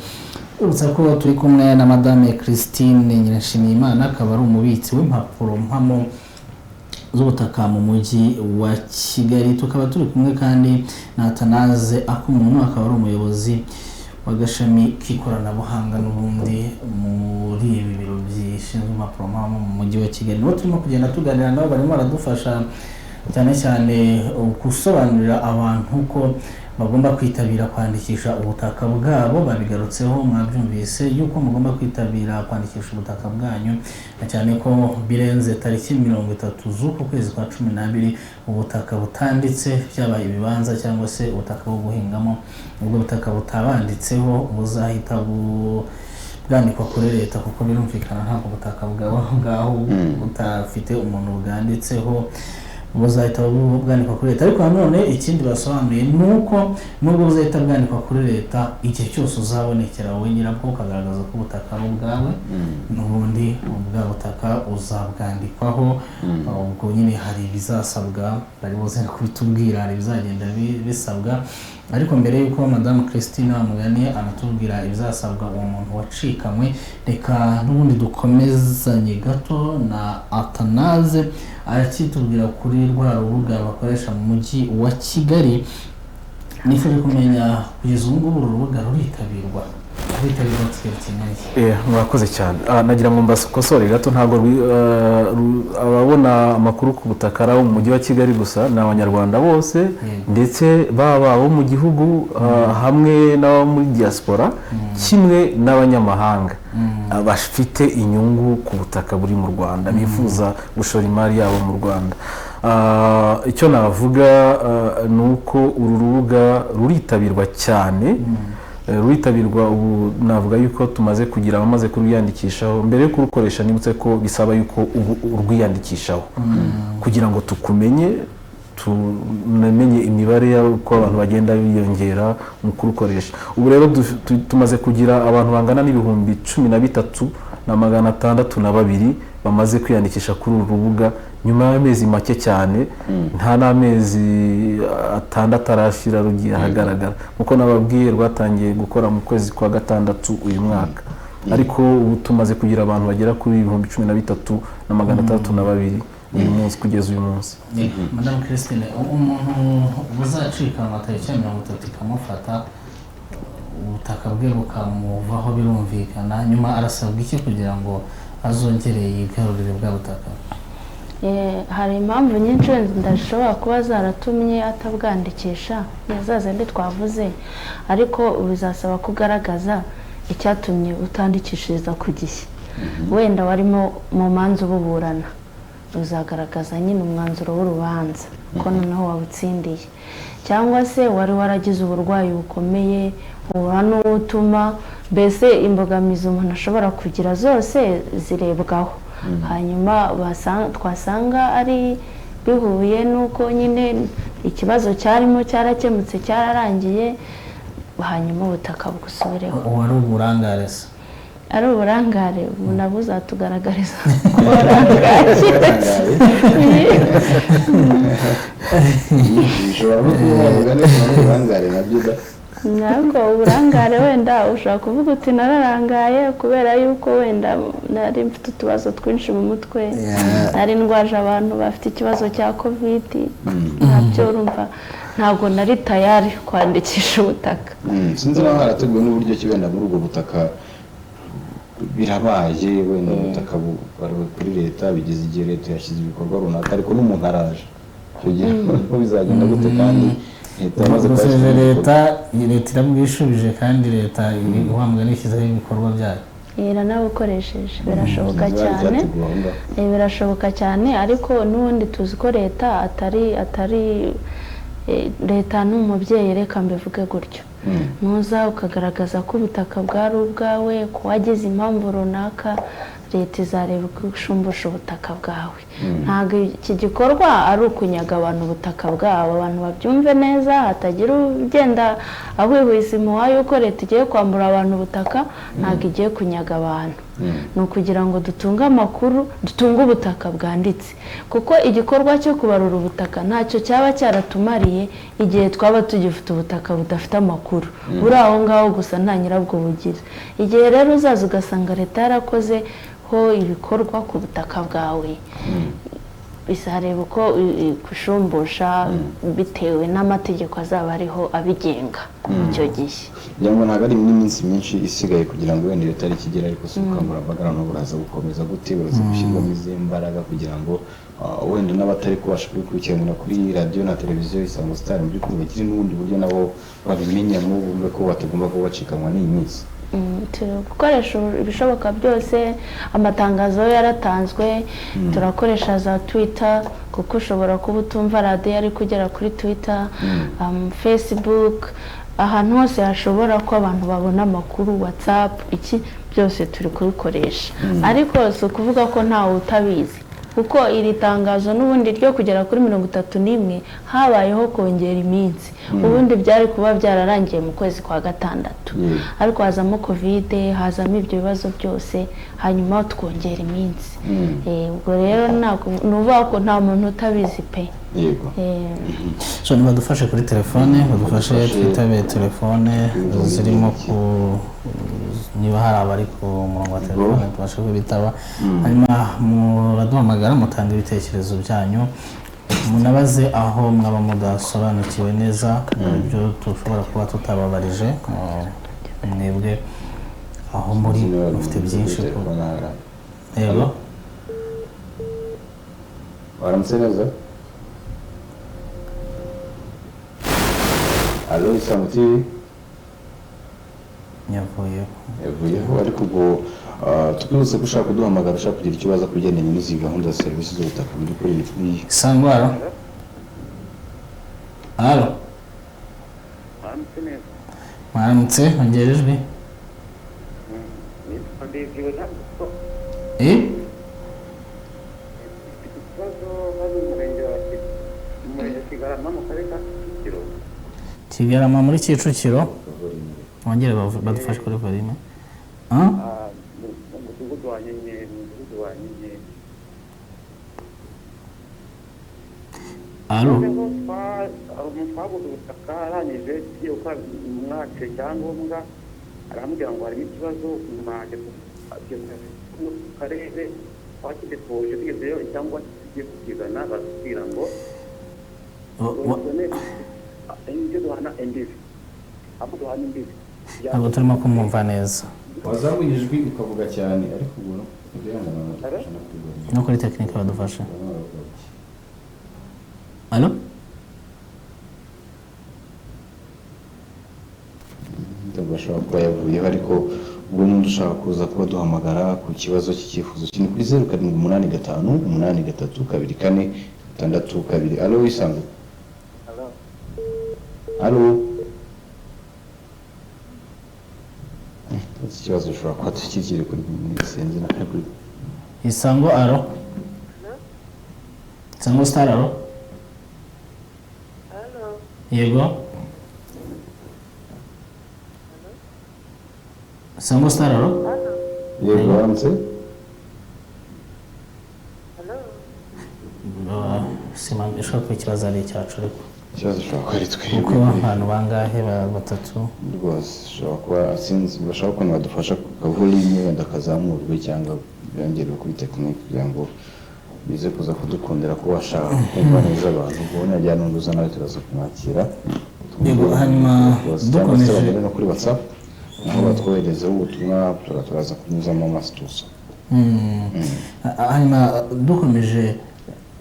Uretse ko turi kumwe na Madame Christine Nyirashimiyimana akaba ari umubitsi w'impapuro mpamo z'ubutaka mu mujyi wa Kigali. Tukaba turi kumwe kandi na Atanaze Akumuntu akaba ari umuyobozi w'agashami k'ikoranabuhanga n'ubundi muri ibi biro byishinzwe impapuro mpamo mu mujyi wa Kigali. Nibo turimo kugenda tuganira nabo, barimo baradufasha cyane cyane gusobanurira abantu ko bagomba kwitabira kwandikisha ubutaka bwabo. Babigarutseho mwabyumvise yuko mugomba kwitabira kwandikisha ubutaka bwanyu, cyane ko birenze tariki 30 z'uku kwezi kwa 12 ubutaka butanditse byaba ibibanza cyangwa se ubutaka bwo guhingamo, ubwo butaka butabanditseho buzahita bwandikwa kuri leta, kuko birumvikana ntabwo ubutaka bwaho butafite umuntu bwanditseho buzahita bwandikwa kuri leta. Ariko nanone ikindi basobanuye nuko nubwo buzahita bwandikwa kuri leta, igihe cyose uzabonekera wowe nyirabwo ukagaragaza ko ubutaka ari ubwawe, n'ubundi ubwa butaka uzabwandikwaho. Ubwo nyine hari ibizasabwa bari buze kubitubwira, hari bizagenda bisabwa. Ariko mbere yuko Madame Christine Wamuganiye anatubwira ibizasabwa uwo muntu wacikanywe, reka n'ubundi dukomezanye gato na Atanaze arakitubwira kuri rwa rubuga bakoresha mu mujyi wa Kigali. Nifuje kumenya kugeza ubu ngubu urubuga ruritabirwa murakoze cyane. Nagira ngo mbasokosore gato, ntabwo ababona amakuru ku butaka ari mu mujyi wa Kigali gusa, ni abanyarwanda bose ndetse baba abo mu gihugu hamwe n'abo muri diaspora kimwe n'abanyamahanga bafite inyungu ku butaka buri mu Rwanda bifuza gushora imari yabo mu Rwanda. Icyo navuga ni uko uru rubuga ruritabirwa cyane. Ruritabirwa ubu navuga yuko tumaze kugira abamaze kurwiyandikishaho. Mbere yo kurukoresha nibutse ko bisaba yuko urwiyandikishaho kugira ngo tukumenye, tunamenye imibare y'uko abantu bagenda biyongera mu kurukoresha. Ubu rero tumaze kugira abantu bangana n'ibihumbi 13,602 bamaze kwiyandikisha kuri uru rubuga nyuma y'amezi make cyane, nta n'amezi 6 arashira rugiye ahagaragara. Nkuko nababwiye rwatangiye gukora mu kwezi kwa 6 uyu mwaka, ariko ubu tumaze kugira abantu bagera kuri 13,602 uyu munsi kugeza uyu munsi. Madame Christine, umuntu uzacika amatariki 30 ikamufata ubutaka bwe bukamuvaho birumvikana, nyuma arasabwa iki kugira ngo azongere yigarurire bwa butaka? Hari impamvu nyinshi ndashobora kuba zaratumye atabwandikisha, yazazindi twavuze, ariko bizasaba kugaragaza icyatumye utandikishiriza ku gihe wenda warimo mu manza ububurana uzagaragaza nyine umwanzuro w'urubanza ko noneho wawutsindiye cyangwa se wari waragize uburwayi bukomeye uhura n'utuma mbese imbogamizi umuntu ashobora kugira zose zirebwaho hanyuma twasanga ari bihuye n'uko nyine ikibazo cyarimo cyarakemutse cyararangiye hanyuma ubutaka bugusubireho ubu ari uburangare se ari uburangare nabwo uzatugaragariza ko warangaye bishobora no kuba wavuga neza uburangare nabyo da ntabwo uburangare wenda ushobora kuvuga uti nararangaye kubera yuko wenda nari mfite utubazo twinshi mu mutwe nari ndwaje abantu bafite ikibazo cya kovidi nabyo urumva ntabwo nari tayari kwandikisha ubutaka sinzi naho harateguwe n'uburyo ki wenda muri ubwo butaka birabaye wenda ubutaka bubariwe kuri leta bigeze igihe leta yashyize ibikorwa runaka ariko n'umuntu araje icyo gihe ko bizagenda gute kandi leta yamaze kwakira leta iramwishubije kandi leta ihambwe n'ishyizeho ibikorwa byayo iranawukoresheje birashoboka cyane birashoboka cyane ariko n'ubundi tuzi ko leta atari leta ni umubyeyi reka mbivuge gutyo ntuza ukagaragaza ko ubutaka bwari ubwawe ko wagize impamvu runaka leta izareba uko ushumbusha ubutaka bwawe ntabwo iki gikorwa ari ukunyaga abantu ubutaka bwabo abantu babyumve neza hatagira ugenda ahwihwisa impuha yuko leta igiye kwambura abantu ubutaka ntabwo igiye kunyaga abantu ni ukugira ngo dutunge amakuru dutunge ubutaka bwanditse kuko igikorwa cyo kubarura ubutaka ntacyo cyaba cyaratumariye igihe twaba tugifite ubutaka budafite amakuru buri aho ngaho gusa nta nyirabwo bugira igihe rero uzaza ugasanga leta yarakoze ho ibikorwa ku butaka bwawe bizareba uko kushumbusha bitewe n'amategeko azaba ariho abigenga icyo gihe kugira ngo ntabwo ari n'iminsi myinshi isigaye kugira ngo wenda iyo tariki igere ariko si ubukangurambaga noneho buraza gukomeza gute buraza gushyirwamo izi mbaraga kugira ngo wenda n'abatari kubasha kubikurikiranira kuri radiyo na televiziyo Isango Star muri kumwe bagire n'ubundi buryo nabo babimenya n'ubumve ko batagomba kuba bacikanwa n'iyi minsi gukoresha ibishoboka byose amatangazo yaratanzwe turakoresha za Twitter kuko ushobora kuba utumva radiyo ari kugera kuri Twitter Facebook ahantu hose hashobora ko abantu babona amakuru WhatsApp iki byose turi kubikoresha ariko si ukuvuga ko ntawe utabizi kuko iri tangazo n'ubundi ryo kugera kuri 31 habayeho kongera iminsi ubundi byari kuba byararangiye mu kwezi kwa gatandatu ariko hazamo covid hazamo ibyo bibazo byose hanyuma twongera iminsi ubwo rero nuvuga ko nta muntu utabizi pe yego so nibadufashe kuri telefone badufashe twitabe telefone zirimo ku niba hari abari ku murongo wa telefone tubashe kubitaba hanyuma muraduhamagara mutanga ibitekerezo byanyu munabaze aho mwaba mudasobanukiwe neza ibyo dushobora kuba tutababarije mwebwe aho muri mufite byinshi yego waramutse neza alo Isango TV yavuyeho ariko ubwo twibutse ko ushaka kuduhamagara ushaka kugira icyo baza kugendanye n'izi gahunda za serivisi z'ubutaka muri kuri iyi Isango alo alo mwaramutse ongera ijwi Kigarama muri Kicukiro wongere badufashe kuri volume alo arangije tugiye gukora umwace cyangombwa arambwira ngo harimo ikibazo mu karere twakidepoje tugezeyo cyangwa tugiye kukizana batubwira ngo ibyo duhana imbibi abo duhana imbibi ntabwo turimo kumwumva neza wazamuye ijwi ukavuga cyane ariko ubu no kuri tekinike badufashe alo bashobora kuba yavuyeho ariko ubwo n'undi ushaka kuza kuba duhamagara ku kibazo cy'icyifuzo kiri kuri 0785832462. Alo Isango. Alo. Iki kibazo ushobora kuba tukikiri kuri sinzi na kuri Isango. Alo. Isango Star. Alo. Yego. Isango Star. Alo. Yego waramutse. Simanga ishobora kuba ikibazo ari icyacu ariko ikibazo ushobora kuba ari twebwe kuko abantu bangahe batatu rwose ushobora kuba sinzi bashaka ukuntu badufasha kukavulimwe wenda kazamurwe cyangwa byongerwe kuri tekinike kugira ngo bize kuza kudukundira ko bashaka kumva neza abantu ubona ajyana n'uruza nawe turaza kumwakira. Yego, hanyuma dukomeje no kuri WhatsApp aho batwoherezaho ubutumwa turaza kunyuzamo amasituso. Hanyuma dukomeje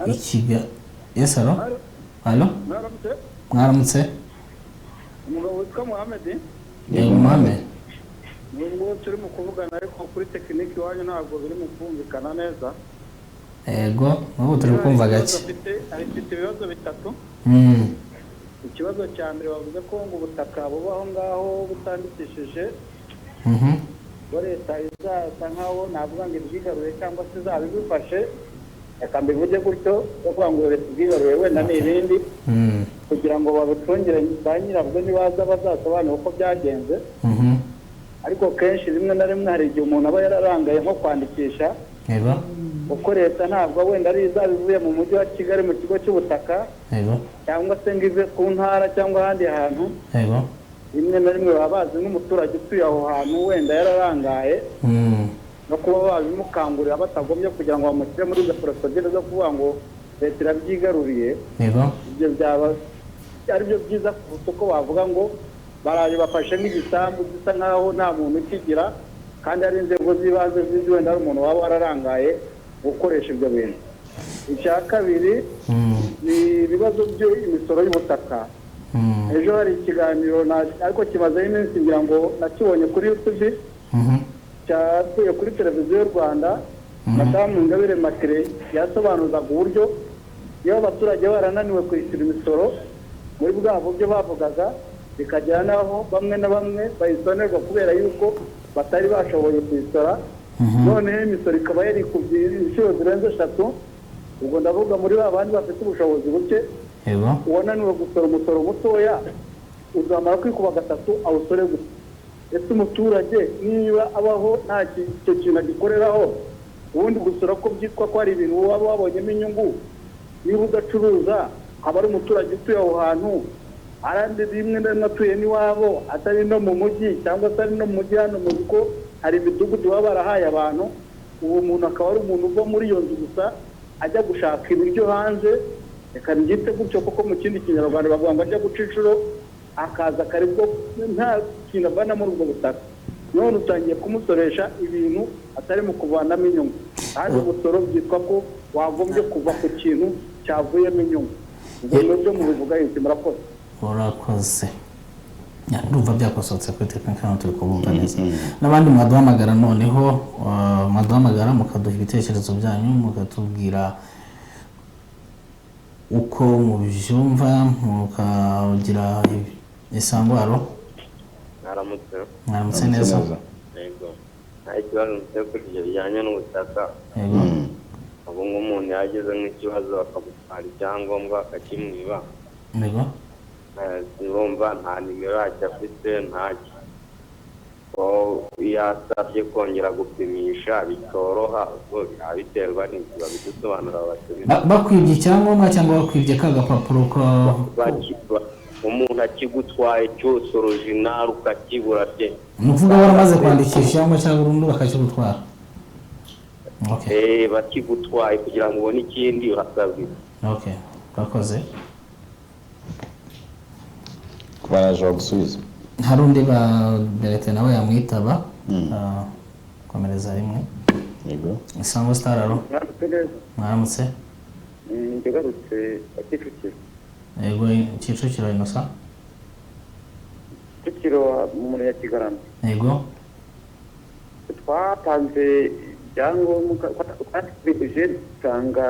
ikiga. Yes, alo. Alo. Mwaramutse. Umugabo witwa Mohamed. Yego Mohamed. Nubwo turi mu kuvugana ariko kuri tekinike iwanyu ntabwo biri mu kumvikana neza. Yego, n'ubu turi kumva gake. Afite ibibazo bitatu. Ikibazo cya mbere bavuze ko ngo ubutaka buba aho ngaho butandikishije. Ngo leta izasa nkaho navuga ngo ibyigarure cyangwa se izabibifashe. Reka mbivuge gutyo kuvuga ngo leta ibyigarure wenda n'ibindi kugira ngo babicungire ba nyirabwo nibaza bazasobanura uko byagenze. Ariko kenshi rimwe na rimwe hari igihe umuntu aba yararangaye nko kwandikisha. Yego. Uko leta ntabwo wenda ari izabivuye mu mujyi wa Kigali mu kigo cy'ubutaka. Yego. Cyangwa se ngo ive ku ntara cyangwa ahandi hantu. Yego. Rimwe na rimwe baba bazi nk'umuturage utuye aho hantu wenda yararangaye. No kuba babimukangurira batagombye kugira ngo bamushyire muri izo porosodire zo kuvuga ngo leta irabyigaruriye. Yego. Ibyo byaba ari byo byiza kuruta uko bavuga ngo baraje bafashe nk'igisambu gisa nkaho nta muntu ukigira kandi ari inzego z'ibanze zizi wenda ari umuntu waba wararangaye gukoresha ibyo bintu. Icya kabiri ni ibibazo by'imisoro y'ubutaka. Ejo hari ikiganiro ariko kimazeho iminsi ngira ngo nakibonye kuri YouTube cyavuye kuri televiziyo y'u Rwanda. Madamu Ingabire Makire yasobanuzaga uburyo iyo abaturage barananiwe kwishyura imisoro muri bwa buryo bavugaga bikagera n'aho bamwe na bamwe bayisonerwa kubera yuko batari bashoboye kwisora. Noneho imisoro ikaba yarikubye inshuro zirenze 3. Ubwo ndavuga muri ba bandi bafite ubushobozi buke. Yego. Uwananiwe gusora umusoro mutoya uzamara kwikuba 3 awusore gusa. Ese umuturage niba abaho nta icyo kintu agikoreraho ubundi gusora ko byitwa ko ari ibintu waba wabonyemo inyungu. Niba udacuruza aba ari umuturage utuye aho hantu arandi rimwe na atuye n'iwabo atari no mu mujyi cyangwa atari no mu mujyi hano mu bigo hari imidugudu baba barahaye abantu. Uwo muntu akaba ari umuntu uva muri iyo nzu gusa ajya gushaka ibiryo hanze. Reka mbyite gutyo kuko mu kindi kinyarwanda bavuga ngo ajya guca inshuro akaza karibwo nta kintu avana muri ubwo butaka. None utangiye kumusoresha ibintu atari mu kuvanamo inyungu. Kandi umusoro byitwa ko wagombye kuva ku kintu cyavuyemo inyungu. Ubwo nibyo mubivuga yose murakoze. Urakoze. Ndumva byakosotse kuri tekinike hano turi kuvuga neza. N'abandi mwaduhamagara noneho mwaduhamagara mukaduha ibitekerezo byanyu mukatubwira uko mubyumva mukagira Isango. Alo. Mwaramutse neza. Yego. Nta kibazo mfite kuri ibyo bijyanye n'ubutaka. Yego. Ubu nk'umuntu yagize nk'ikibazo akagutwara ibyangombwa akakimwiba. Yego. Urumva nta nimero yacyo afite ntacyo. Iyo asabye kongera gupimisha bitoroha ubwo biterwa n'ibyo babidusobanura abaturage. Bakwibye icyangombwa cyangwa bakwibye ka gapapuro ko umuntu akigutwaye cyose original ukakibura bye. Nuvuga waramaze kwandikisha icyangombwa cya burundu bakakigutwara. Okay. Bakigutwaye kugira ngo ubone ikindi urasabwe. Okay. Bakoze. Kubaraje gusubiza. Hari undi ba Berete nawe yamwitaba. Komereza rimwe. Yego. Isango Star. Alo. Mwaramutse. Ndigarutse Kicukiro. Yego, Kicukiro Inosa. Kicukiro mu murenge wa Kigarama. Yego. twatanze ibyangombwa twatwibije dusanga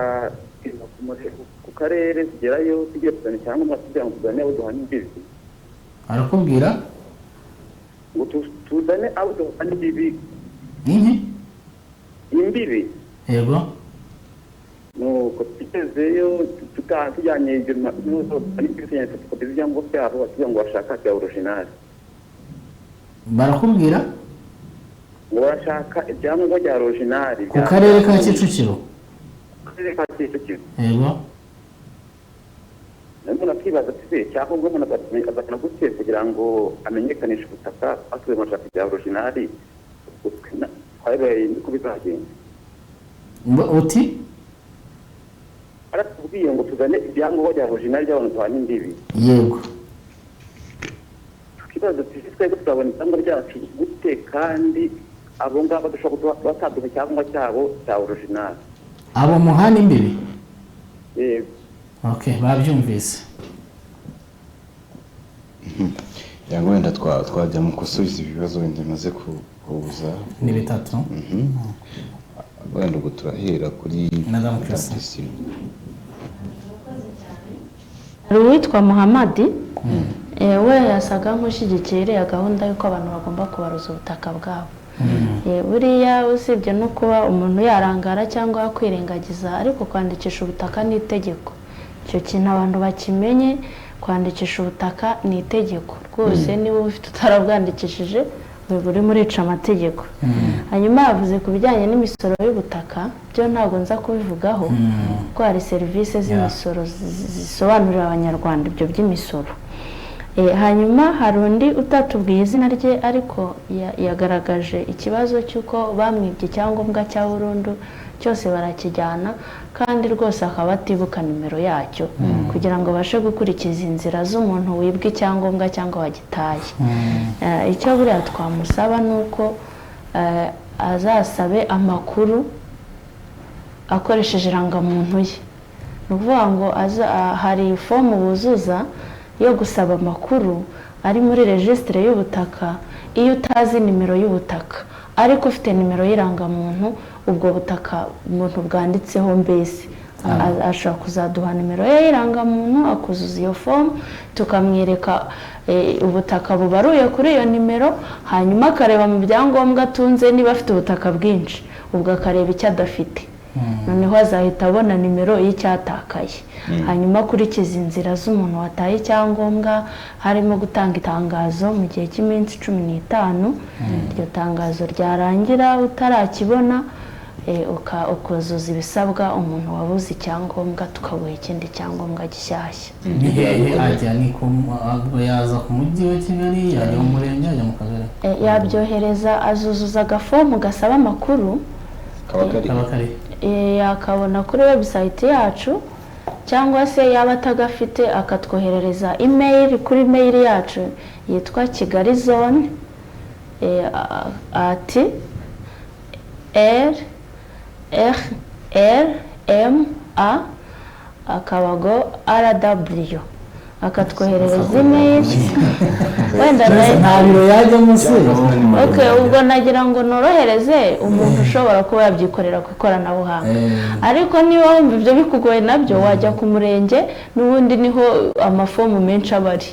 ku karere tugerayo tugiye kuzana icyangombwa kugira ngo tuzane abo duhana imbibi arakubwira ngo tuzane abo duhana imbibi imbibi yego nuko tugezeyo tujyanye ibyo tukoze ibyangombwa byabo kugira ngo bashaka bya original barakubwira ngo barashaka ibyangombwa bya original ku karere ka Kicukiro yego umuntu akibaza ati cyangwa umuntu agakina gutse kugira ngo amenyekanishe ubutaka atuye mu mashaka bya original twabaye niko bizagenda uti aratubwiye ngo tuzane ibyangombwa bya original by'abantu tuhana imbibi yego tukibaza ati twebwe tuzabona ibyangombwa byacu gute kandi abo ngabo dushobora bataduha icyangombwa cyabo cya original abo muhana imbibi yego okay babyumvise yango wenda twajya mu gusubiza ibibazo wenda bimaze kuza ni bitatu wenda ubwo turahera kuri Madame Christine hari uwitwa Muhammadi we yasaga nk'ushyigikiye iriya gahunda y'uko abantu bagomba kubaruza ubutaka bwabo buriya usibye no kuba umuntu yarangara cyangwa yakwirengagiza ariko kwandikisha ubutaka ni itegeko icyo kintu abantu bakimenye kwandikisha ubutaka ni itegeko rwose niba ufite utarabwandikishije buri murica amategeko hanyuma yavuze ku bijyanye n'imisoro y'ubutaka byo ntabwo nza kubivugaho ko hari serivisi z'imisoro zisobanurira abanyarwanda ibyo by'imisoro hanyuma hari undi utatubwiye izina rye ariko yagaragaje ikibazo cy'uko bamwibye icyangombwa cya burundu cyose barakijyana kandi rwose akaba atibuka nimero yacyo kugira ngo babashe gukurikiza inzira z'umuntu wibwe icyangombwa cyangwa wagitaye icyo buriya twamusaba ni uko azasabe amakuru akoresheje irangamuntu ye ni ukuvuga ngo hari fomu buzuza yo gusaba amakuru ari muri registre y'ubutaka iyo utazi nimero y'ubutaka ariko ufite nimero y'irangamuntu ubwo butaka umuntu bwanditseho mbese ashobora kuzaduha nimero ye y'irangamuntu akuzuza iyo fomu tukamwereka ubutaka bubaruye kuri iyo nimero hanyuma akareba mu byangombwa atunze niba afite ubutaka bwinshi ubwo akareba icyo adafite noneho azahita abona nimero y'icyatakaye hanyuma akurikiza inzira z'umuntu wataye icyangombwa harimo gutanga itangazo mu gihe cy'iminsi 15 iryo tangazo ryarangira utarakibona ukozuza ibisabwa umuntu wabuze icyangombwa tukabuha ikindi cyangombwa gishyashya ajya ni yaza ku mujyi wa Kigali yajya mu murenge yajya mu kagari yabyohereza azuzuza agafomu gasaba amakuru yakabona kuri website yacu cyangwa se yaba atagafite akatwoherereza email kuri mail yacu yitwa Kigali zone ati RMA akabago RW akatwoherereza email wenda nta biro yajya munsi ubwo nagira ngo norohereze umuntu ushobora kuba yabyikorera ku ikoranabuhanga ariko niba wumva ibyo bikugoye nabyo wajya ku murenge n'ubundi niho amafomu menshi aba ari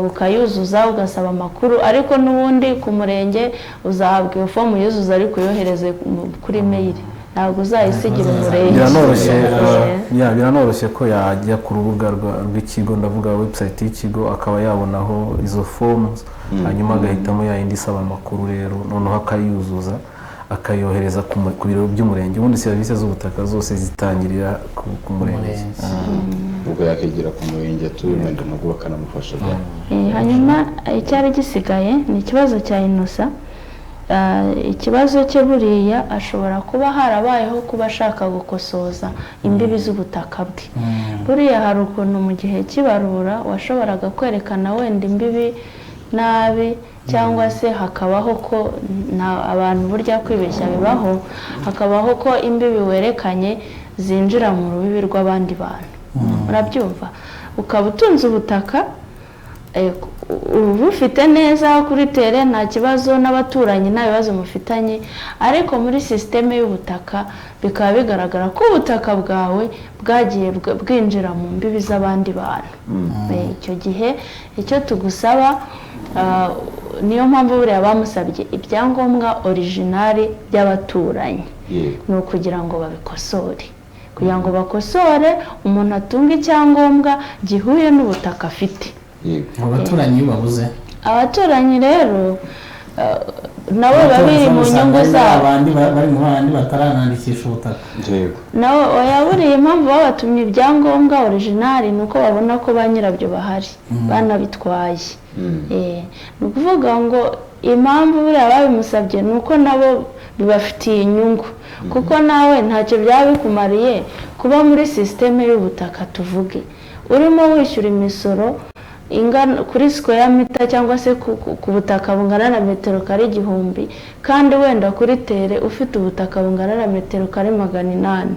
ukayuzuza ugasaba amakuru ariko n'ubundi ku murenge uzahabwa iyo fomu yuzuza ariko uyohereze kuri mail ntabwo uzayisigira umurenge biranoroshye ko yajya ku rubuga rw'ikigo ndavuga website y'ikigo akaba yabonaho izo forms hanyuma agahitamo yayindi isaba amakuru rero noneho akayuzuza akayohereza ku biro by'umurenge ubundi serivisi z'ubutaka zose zitangirira ku murenge ubwo yakegera ku murenge atuwenda nabwo bakanamufasha hanyuma icyari gisigaye ni ikibazo cya Innocent ikibazo cye buriya ashobora kuba harabayeho kuba ashaka gukosoza imbibi z'ubutaka bwe buriya hari ukuntu mu gihe cy'ibarura washoboraga kwerekana wenda imbibi nabi cyangwa se hakabaho ko abantu burya kwibeshya bibaho hakabaho ko imbibi werekanye zinjira mu rubibi rw'abandi bantu urabyumva ukaba utunze ubutaka ubufite neza kuri tere nta kibazo n'abaturanyi nta bibazo mufitanye, ariko muri sisiteme y'ubutaka bikaba bigaragara ko ubutaka bwawe bwagiye bwinjira mu mbibi z'abandi bantu. Icyo gihe icyo tugusaba niyo mpamvu buriya bamusabye ibyangombwa orijinali by'abaturanyi, ni ukugira ngo babikosore, kugira ngo bakosore umuntu atunga icyangombwa gihuye n'ubutaka afite. abaturanyi babuze, abaturanyi rero nabo babiri mu nyungu zabo, abandi bari mu bandi bataranandikisha ubutaka, nabo yaburiye impamvu babatumye ibyangombwa orijinali ni uko babona ko ba nyirabyo bahari banabitwaye. Ni ukuvuga ngo impamvu buriya babimusabye ni uko nabo bibafitiye inyungu, kuko nawe ntacyo byaba bikumariye kuba muri sisiteme y'ubutaka, tuvuge urimo wishyura imisoro ingana kuri square meter cyangwa se ku butaka bungana na metero kare 1000, kandi wenda kuri tere ufite ubutaka bungana na metero kare 800.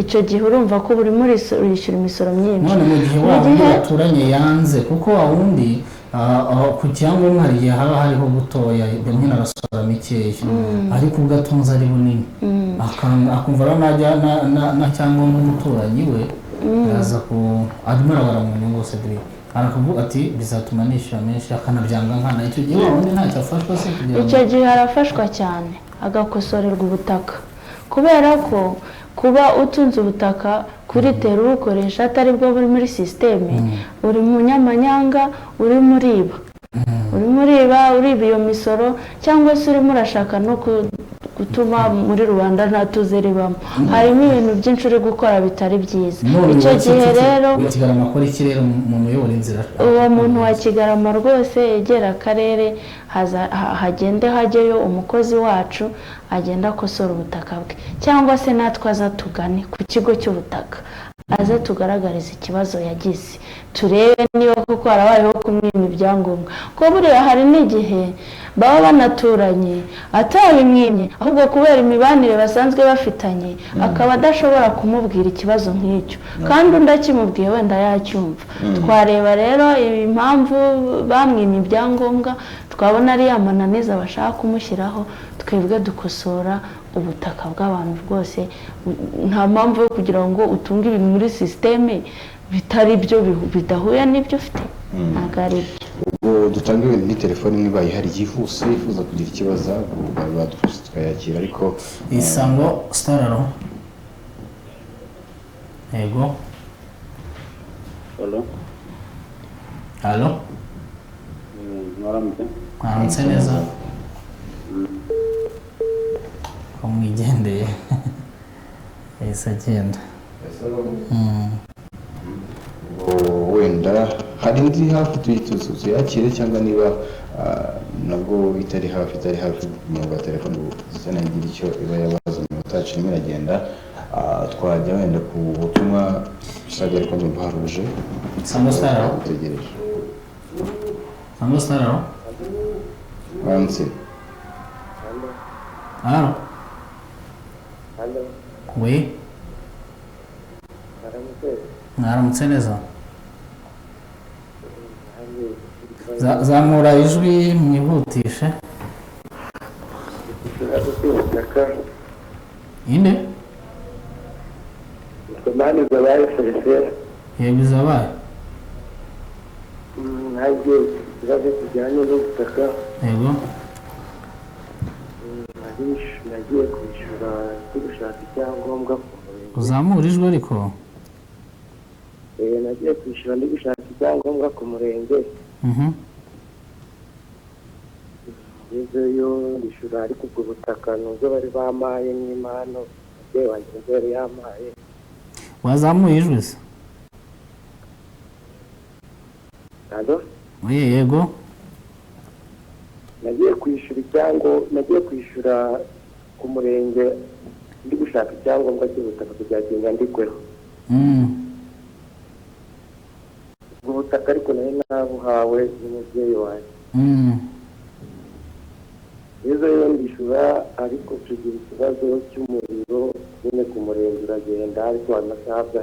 Icyo gihe urumva ko buri muri yishyura imisoro myinshi. none mu gihe waba baturanye yanze, kuko wundi ku cyangombwa hari igihe haba hariho gutoya rimwe narasora mikeya, ariko ugatunze ari bunini akumva rero najya na cyangombwa umuturanyi we yaza ku arimo arabara mu nyungu Cedric arakuvuga ati bizatuma nishyura menshi akanabyanga nkana. Icyo gihe wundi ntacyo afashwa se kugira icyo gihe arafashwa cyane agakosorerwa ubutaka, kubera ko kuba utunze ubutaka kuri tere ubukoresha atari bwo buri muri sisiteme, uri mu nyamanyanga, uri muriba iyo misoro, cyangwa se urimo urashaka no gutuma muri rubanda nta tuze ribamo. Harimo ibintu byinshi uri gukora bitari byiza. Icyo gihe rero Kigarama akora iki rero mu muyobora inzira? Uwo muntu wa Kigarama rwose yegera akarere, hagende hajyeyo umukozi wacu agenda akosora ubutaka bwe, cyangwa se natwe azatugane ku kigo cy'ubutaka aze tugaragariza ikibazo yagize, turebe niba koko harabayeho kumwima ibyangombwa. Ko buriya hari n'igihe baba banaturanye atabimwimye, ahubwo kubera imibanire basanzwe bafitanye akaba adashobora kumubwira ikibazo nk'icyo, kandi undi akimubwiye wenda yacyumva. Twareba rero impamvu bamwimye ibyangombwa, twabona ari amananiza bashaka kumushyiraho, twebwe dukosora ubutaka bw'abantu bwose. Nta mpamvu yo kugira ngo utunge ibintu muri sisiteme bitari byo, bidahuye n'ibyo ufite, ntabwo ari byo. ubwo dutanga ni telefone niba ihari yihuse ifuza kugira ikibazo badufasha tukayakira. Ariko Isango Stararo, yego, halo, mwaramutse neza, umwigendeye yahise agenda. wenda hari indi hafi tuyakire, cyangwa niba nabwo itari hafi umurongo wa telefone zisa nagira icyo iba yabaza mu taci rimwe iragenda, twajya wenda ku butumwa usabye, ariko ndumva haruje. Sango Stararo, utegereje. Sango Stararo, Mwaramutse. halo, we, mwaramutse neza, zamura ijwi mwihutishe. Inde? Mani zabaye Felicien. Yego zabaye. Ntabwo ikibazo kijyanye n'ubutaka. Yego. Nagiye kwishyura gushaka icyangombwa ku murenge. Uzamura ijwi ariko. Nagiye kwishyura ndi gushaka icyangombwa ku murenge. Ngezeyo ndishyura, ariko ubwo butaka nubwo bari bamaye n'imano umubyeyi wanjye nubwo yari yamaye. Wazamuye ijwi se? Halo? Yego. Nagiye kwishyura ku murenge ndi gushaka icyangombwa cy'ubutaka kujya ndikweho. Ubwo butaka ariko nayo nabuhawe n'umubyeyi wanjye. Ngezeyo ndishyura, ariko tugira ikibazo cy'umuriro nyine ku murenge uragenda, ariko amasaha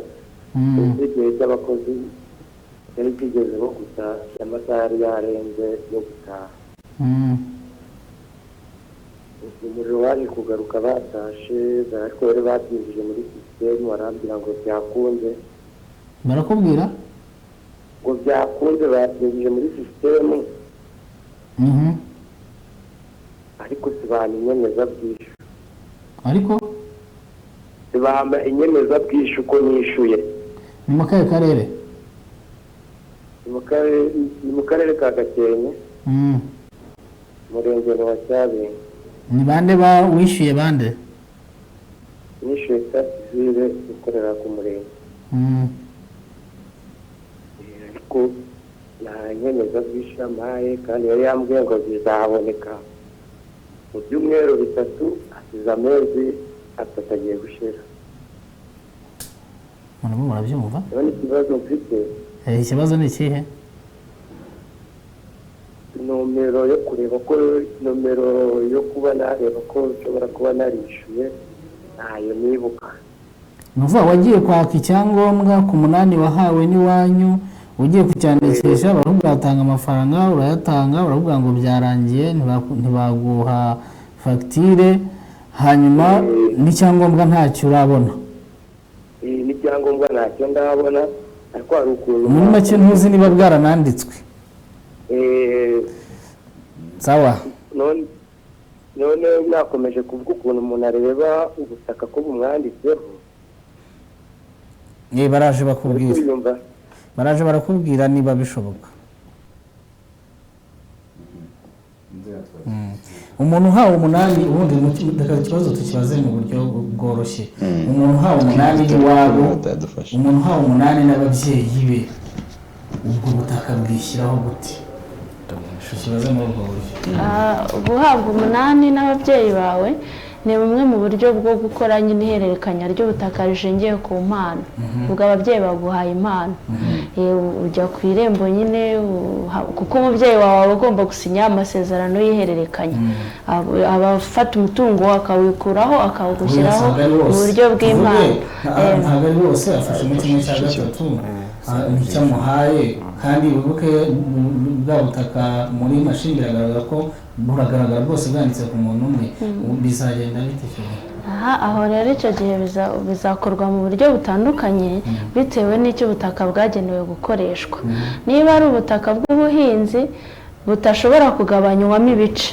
igihe cy'abakozi yari kigezeho gusa amasaha yari yarenze yo gutaha umuriro waje kugaruka batashe ariko bari babyinjije muri sisitemu barambwira ngo byakunze barakubwira ngo byakunze babyinjije muri sisitemu ariko sibana inyemezabwishyu ariko sibamba inyemezabwishyu ko nishyuye ni mu kahe karere ni mu karere ka Gakenke umurenge wa Cyabingo ni bande wishyuye bande nishyuye sivile ikorera ku murenge ariko nta nyemezabwishyu yampaye kandi yari yambwiye ngo zizaboneka mu byumweru bitatu asize amezi atatu agiye gushira murabyumva none ikibazo mfite ikibazo ni ikihe nomero yo kureba ko nomero yo kuba nareba ko nshobora kuba narishyuye ntayo nibuka ni ukuvuga wagiye kwaka icyangombwa ku munani wahawe n'iwanyu ugiye kucyandikisha baravuga batanga amafaranga urayatanga baravuga ngo byarangiye ntibaguha fagitire hanyuma n'icyangombwa ntacyo urabona n'icyangombwa ntacyo ndabona ariko hari ukuntu muri make ntuzi niba bwarananditswe sawa none nakomeje kuvuga ukuntu umuntu areba ubutaka ko bumwanditseho baraje barakubwira niba bishoboka umuntu uhawe umunani ubundi reka ikibazo tukibaze mu buryo bworoshye umuntu uhawe umunani n'iwabo umuntu uhawe umunani n'ababyeyi be ubwo butaka bwishyiraho gute tukibaze muri ubwo buryo guhabwa umunani n'ababyeyi bawe ni bumwe mu buryo bwo gukora nyine ihererekanya ry'ubutaka rishingiye ku mpano ubwo ababyeyi baguhaye impano ujya ku irembo nyine kuko umubyeyi wawe aba agomba gusinya amasezerano y'ihererekanya abafata umutungo akawikuraho akawugushyiraho mu buryo bw'impano ntabwo ari bose afashe muri kimwe cya gatatu nicyo amuhaye kandi wibuke bwa butaka muri mashini biragaragara ko buragaragara rwose bwanditse ku muntu umwe bizagenda bitekereje aho rero icyo gihe bizakorwa mu buryo butandukanye bitewe n'icyo ubutaka bwagenewe gukoreshwa niba ari ubutaka bw'ubuhinzi butashobora kugabanywamo ibice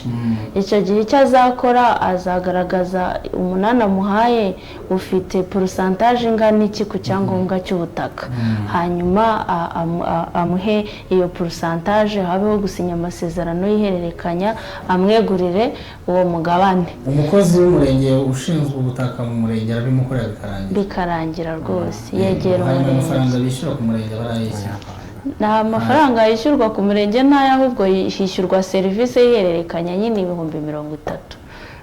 icyo gihe icyo azakora azagaragaza umunani amuhaye ufite porosantaje ingana iki ku cyangombwa cy'ubutaka hanyuma amuhe iyo porosantaje habeho gusinya amasezerano y'ihererekanya amwegurire uwo mugabane umukozi w'umurenge ushinzwe ubutaka mu murenge arabimukorera bikarangira rwose yegera umurenge amafaranga bishyura ku murenge barayishyura nta mafaranga yishyurwa ku murenge ntayo ahubwo hishyurwa serivisi y'ihererekanya nyine 30,000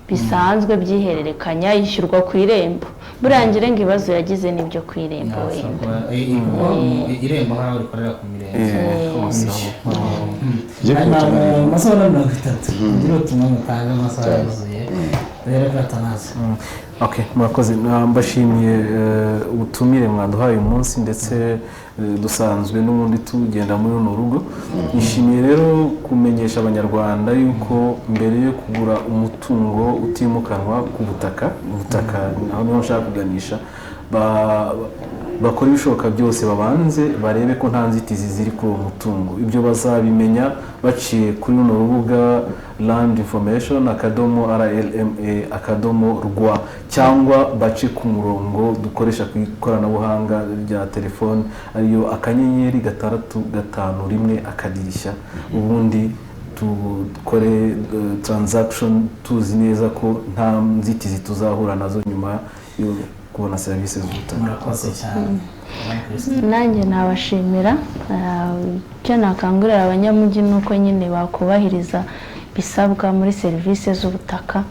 bisanzwe by'ihererekanya yishyurwa ku irembo burangira ngo ibibazo yagize n'ibyo ku irembo irembo haraho rikorera ku mirenge amasaha 30 ngira ubutumwa mutanga amasaha yuzuye rero gatanazi murakoze mbashimiye ubutumire mwaduhaye uyu munsi ndetse dusanzwe n'ubundi tugenda muri runo rugo nishimiye rero kumenyesha abanyarwanda yuko mbere yo kugura umutungo utimukanwa ku butaka naho niho nshaka kuganisha bakora ibishoboka byose babanze barebe ko nta nzitizi ziri kuri uwo mutungo ibyo bazabimenya baciye kuri runo rubuga landinformation.rlma.rwa cyangwa bace ku murongo dukoresha ku ikoranabuhanga rya telefone ariyo *651 ubundi dukore transaction tuzi neza ko nta nzitizi tuzahura nazo nyuma yo kubona serivisi z'ubutaka. Nanjye nabashimira icyo nakangurira abanyamujyi nuko nyine bakubahiriza bisabwa muri serivisi z'ubutaka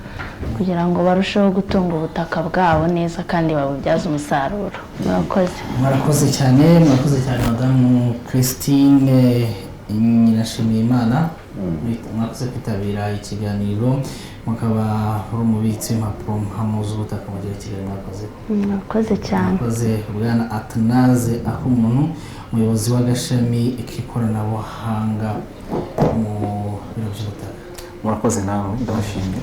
kugira ngo barusheho gutunga ubutaka bwabo neza kandi babubyaze umusaruro. Murakoze cyane madamu Christine Nyirashimiyimana mwakoze kwitabira ikiganiro mukaba uri umubitsi w'impapuro mpamo z'ubutaka mu gihe kigali. mwakoze cyane. mwakoze bwana Atanaze aho umuntu umuyobozi w'agashami k'ikoranabuhanga mu biro by'ubutaka. murakoze nawe ndabashimiye.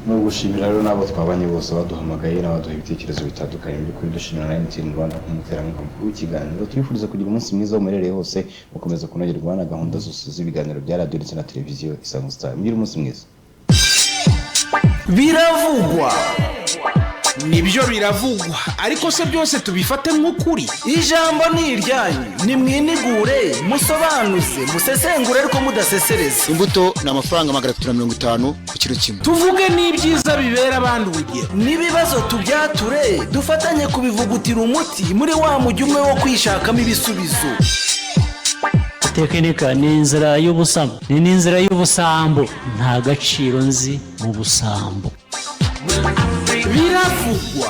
no gushimira rero n'abo twabanye bose baduhamagaye n'abaduha ibitekerezo bitandukanye by'ukuri dushimira na MTN Rwanda nk'umuterankunga mukuru w'ikiganiro. Tubifuriza kugira umunsi mwiza aho muherereye hose, mukomeza kunogerwa na gahunda zose z'ibiganiro bya radiyo ndetse na televiziyo Isango Star. Mugire umunsi mwiza. Biravugwa, nibyo biravugwa, ariko se byose tubifate nk'ukuri? Ijambo ni iryanyu, nimwinigure, musobanuze, musesengure ariko mudasesereza. imbuto ni amafaranga 350 ku kiro kimwe. Tuvuge n'ibyiza bibera abandi urugero, n'ibibazo tubyature, dufatanye kubivugutira umuti muri wa mujyi umwe wo kwishakamo ibisubizo. tekinika ni inzira y'ubusambo, ni n'inzira y'ubusambo, nta gaciro nzi mu busambo. Biravugwa.